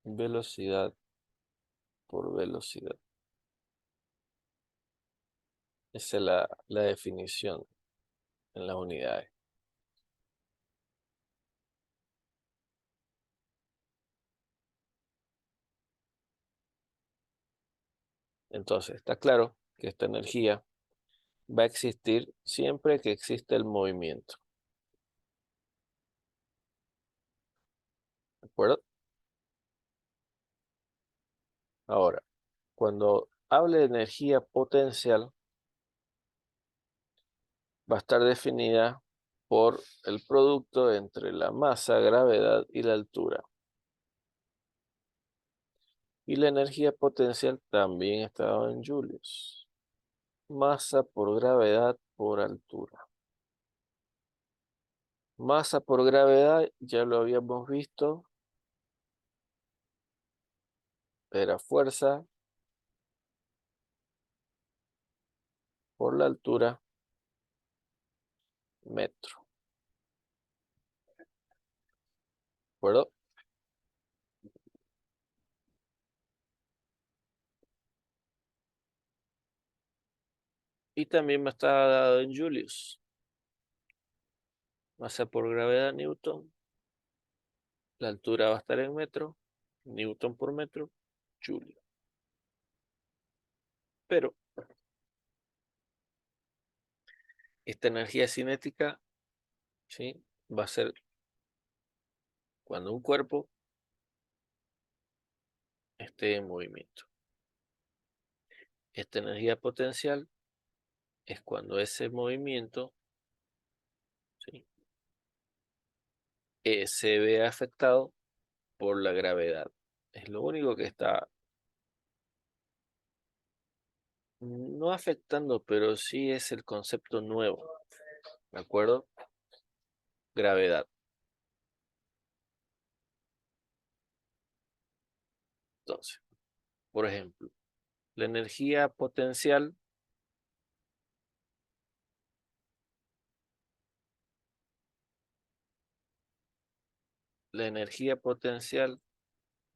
velocidad por velocidad. Esa es la definición en las unidades. Entonces, está claro que esta energía va a existir siempre que exista el movimiento. ¿De acuerdo? Ahora, cuando hable de energía potencial, va a estar definida por el producto entre la masa, gravedad y la altura. Y la energía potencial también está dada en julios. Masa por gravedad por altura. Masa por gravedad, ya lo habíamos visto, era fuerza por la altura, metro. ¿De acuerdo? Y también me está dado en julios. Masa por gravedad, newton. La altura va a estar en metro, newton por metro, julio. Pero esta energía cinética, ¿sí?, va a ser cuando un cuerpo esté en movimiento. Esta energía potencial es cuando ese movimiento, ¿sí?, se ve afectado por la gravedad. Es lo único que está no afectando, pero sí es el concepto nuevo, ¿de acuerdo? Gravedad. Entonces, por ejemplo, la energía potencial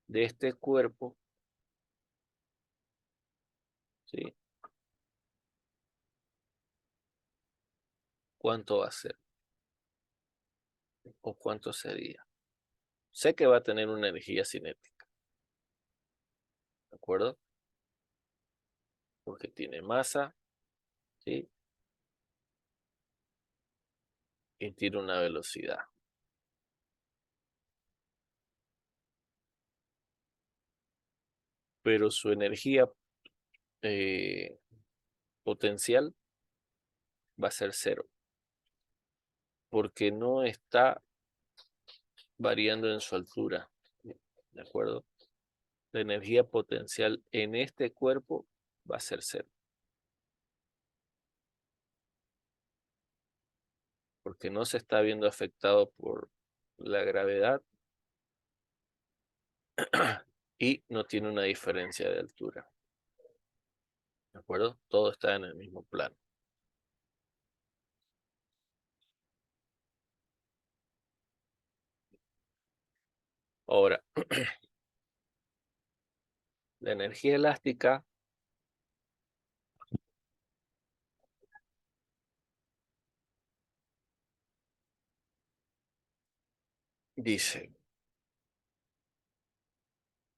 de este cuerpo, ¿sí?, ¿cuánto va a ser? ¿O cuánto sería? Sé que va a tener una energía cinética, ¿de acuerdo? Porque tiene masa, ¿sí?, y tiene una velocidad. Pero su energía potencial va a ser cero, porque no está variando en su altura, ¿de acuerdo? La energía potencial en este cuerpo va a ser cero, porque no se está viendo afectado por la gravedad y no tiene una diferencia de altura, ¿de acuerdo? Todo está en el mismo plano. Ahora, la energía elástica dice,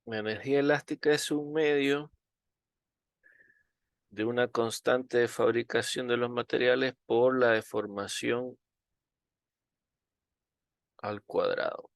la energía elástica es un medio de una constante de fabricación de los materiales por la deformación al cuadrado.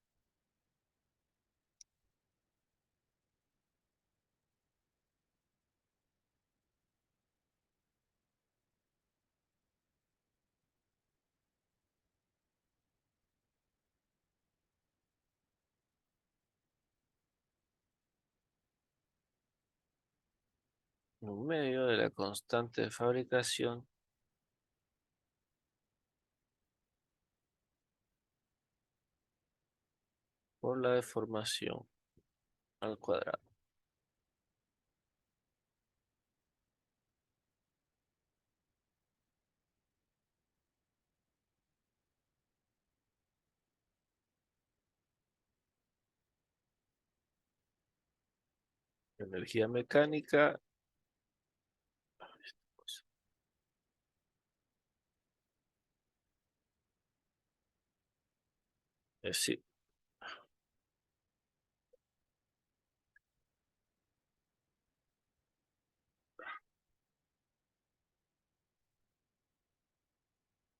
Un medio de la constante de fabricación por la deformación al cuadrado. Energía mecánica, es decir,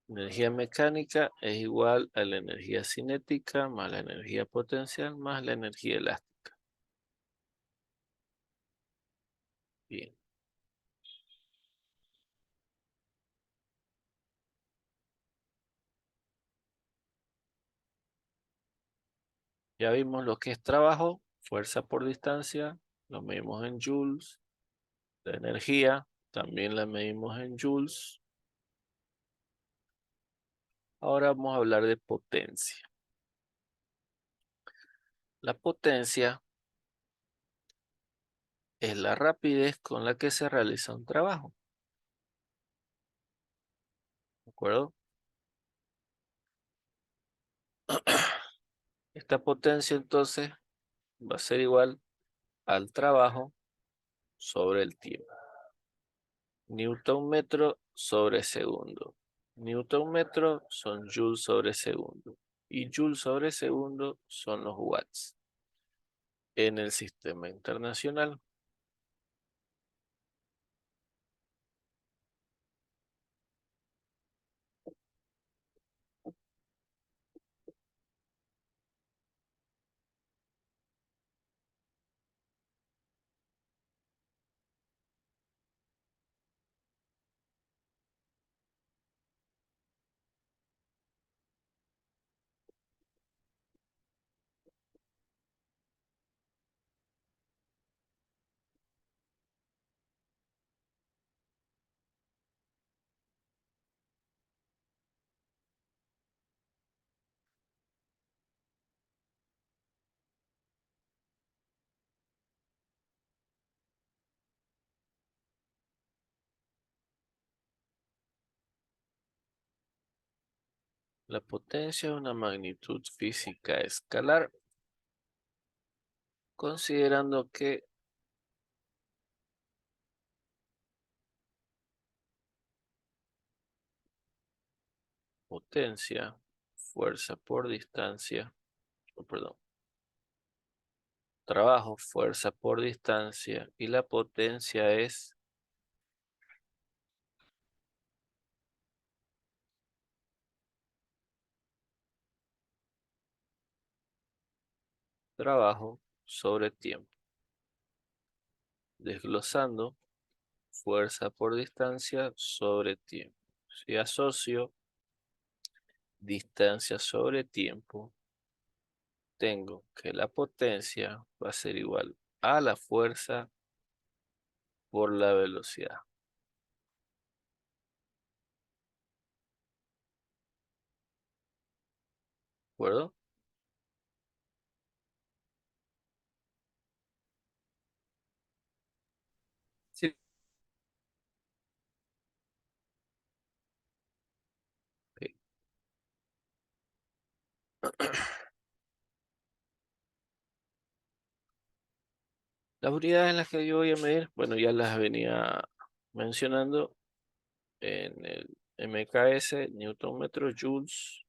energía mecánica es igual a la energía cinética más la energía potencial más la energía elástica. Bien. Ya vimos lo que es trabajo, fuerza por distancia, lo medimos en joules. La energía también la medimos en joules. Ahora vamos a hablar de potencia. La potencia es la rapidez con la que se realiza un trabajo. ¿De acuerdo? Esta potencia entonces va a ser igual al trabajo sobre el tiempo. Newton metro sobre segundo. Newton metro son joules sobre segundo. Y joules sobre segundo son los watts en el sistema internacional. La potencia es una magnitud física escalar, considerando que potencia, fuerza por distancia, perdón, trabajo, fuerza por distancia, y la potencia es trabajo sobre tiempo. Desglosando, fuerza por distancia sobre tiempo. Si asocio distancia sobre tiempo, tengo que la potencia va a ser igual a la fuerza por la velocidad. ¿De acuerdo?
Sí.
Ok. Las unidades en las que yo voy a medir, bueno, ya las venía mencionando en el MKS, Newton metro, joules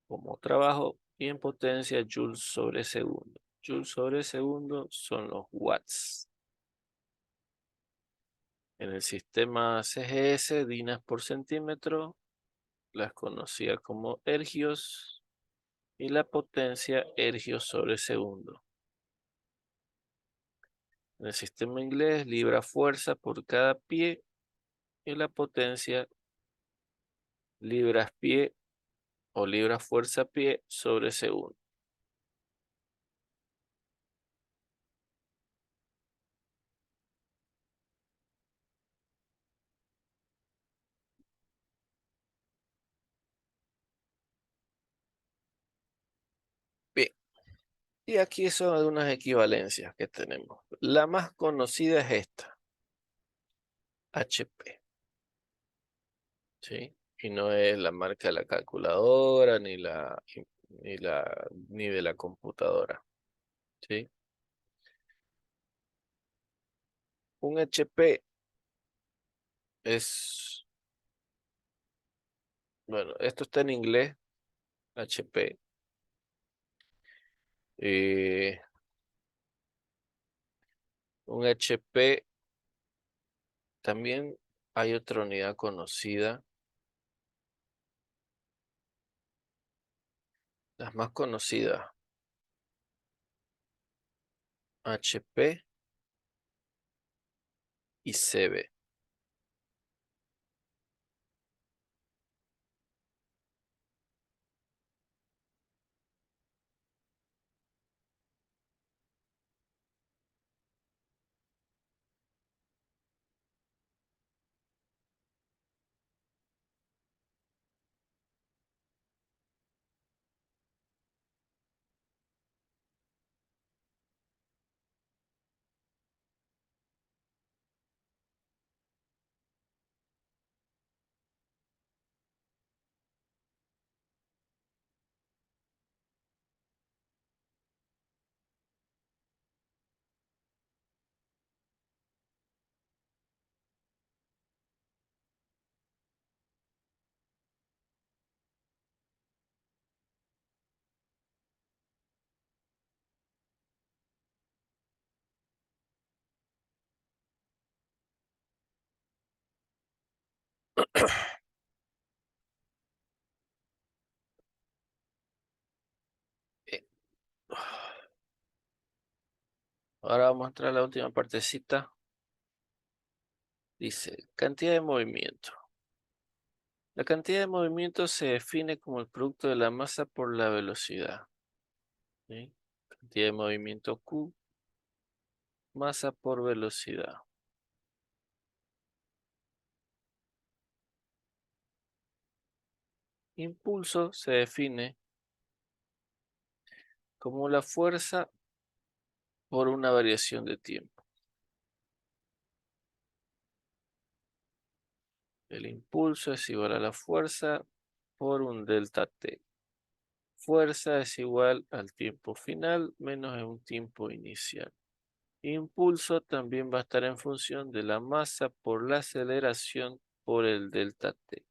como trabajo, y en potencia, joules sobre segundo. Joules sobre segundo son los watts. En el sistema CGS, dinas por centímetro, las conocía como ergios, y la potencia ergios sobre segundo. En el sistema inglés, libra fuerza por cada pie, y la potencia libras pie o libra fuerza pie sobre segundo. Bien, y aquí son algunas equivalencias que tenemos. La más conocida es esta, HP, ¿sí? Y no es la marca de la calculadora ni de la computadora, ¿sí? Un HP es, bueno, esto está en inglés, HP. Eh, un HP, también hay otra unidad conocida. Las más conocidas, HP y CB. Eh, Ahora vamos a entrar a la última partecita. Dice, cantidad de movimiento. La cantidad de movimiento se define como el producto de la masa por la velocidad, ¿sí? Cantidad de movimiento Q, masa por velocidad. Impulso se define como la fuerza por una variación de tiempo. El impulso es igual a la fuerza por un delta T. Fuerza es igual al tiempo final menos un tiempo inicial. Impulso también va a estar en función de la masa por la aceleración por el delta T.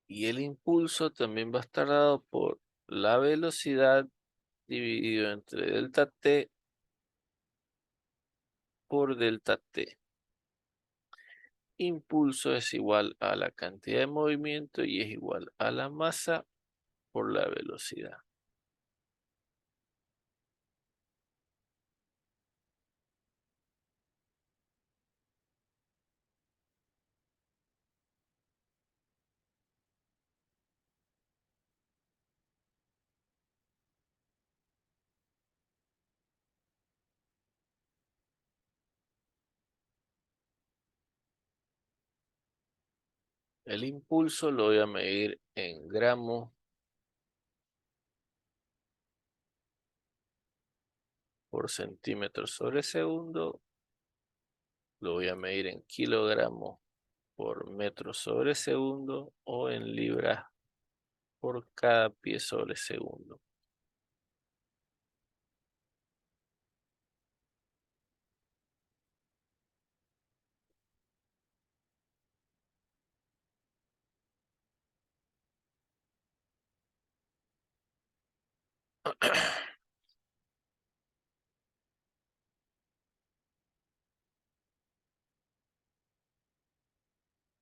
Y el impulso también va a estar dado por la velocidad dividido entre delta T por delta T. Impulso es igual a la cantidad de movimiento y es igual a la masa por la velocidad. El impulso lo voy a medir en gramos por centímetro sobre segundo. Lo voy a medir en kilogramos por metro sobre segundo o en libras por cada pie sobre segundo.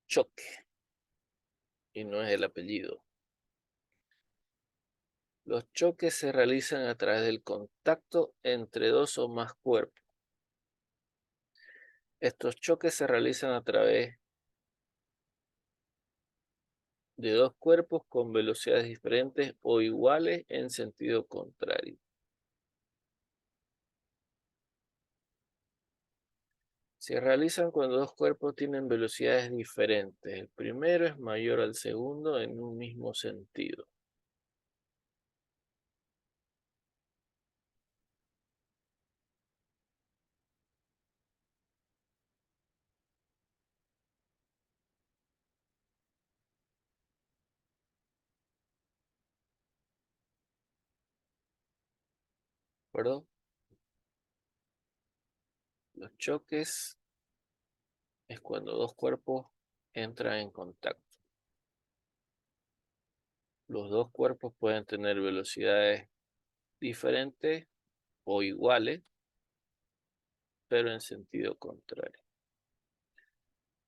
Choque. Y no es el apellido. Los choques se realizan a través del contacto entre dos o más cuerpos. Estos choques se realizan a través de dos cuerpos con velocidades diferentes o iguales en sentido contrario. Se realizan cuando dos cuerpos tienen velocidades diferentes. El primero es mayor al segundo en un mismo sentido. ¿De acuerdo? Los choques es cuando dos cuerpos entran en contacto. Los dos cuerpos pueden tener velocidades diferentes o iguales, pero en sentido contrario.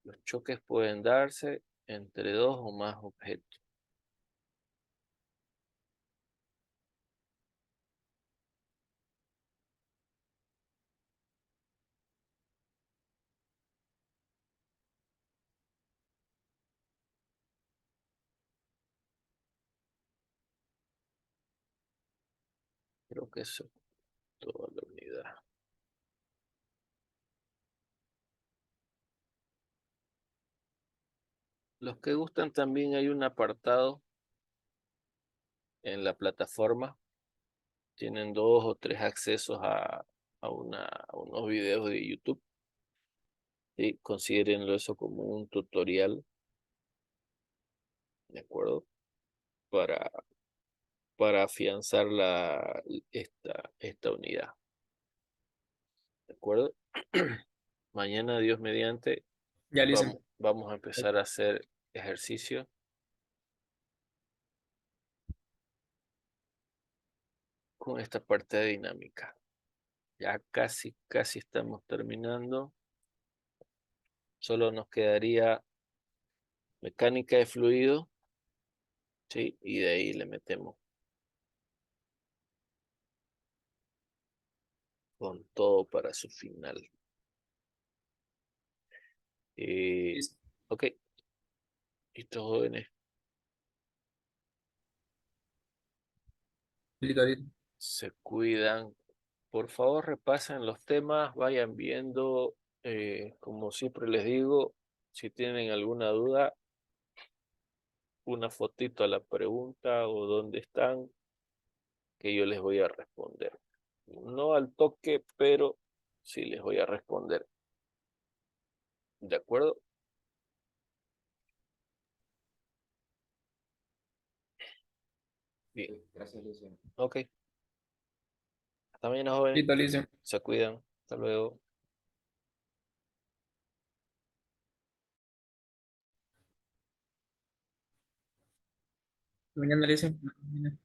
Los choques pueden darse entre dos o más objetos. Creo que eso es toda la unidad. Los que gustan también hay un apartado en la plataforma. Tienen dos o tres accesos a unos videos de YouTube. Y considérenlo eso como un tutorial, ¿de acuerdo? Para, para afianzar esta unidad, ¿de acuerdo? Mañana, Dios mediante,
Ya lo hice.
vamos a empezar a hacer ejercicio. Con esta parte de dinámica. Ya casi estamos terminando. Solo nos quedaría mecánica de fluido, ¿sí? Y de ahí le metemos con todo para su final.
Listo.
Ok, listo, jóvenes.
Listo, listo.
Se cuidan. Por favor, repasen los temas, vayan viendo. Como siempre les digo, si tienen alguna duda, una fotito a la pregunta o dónde están, que yo les voy a responder. No al toque, pero sí les voy a responder. ¿De acuerdo? Bien.
Gracias, Lice.
Ok. Hasta mañana, jóvenes.
Listo, Alicia.
Se cuidan. Hasta luego.
Mañana, Alicia. Mañana.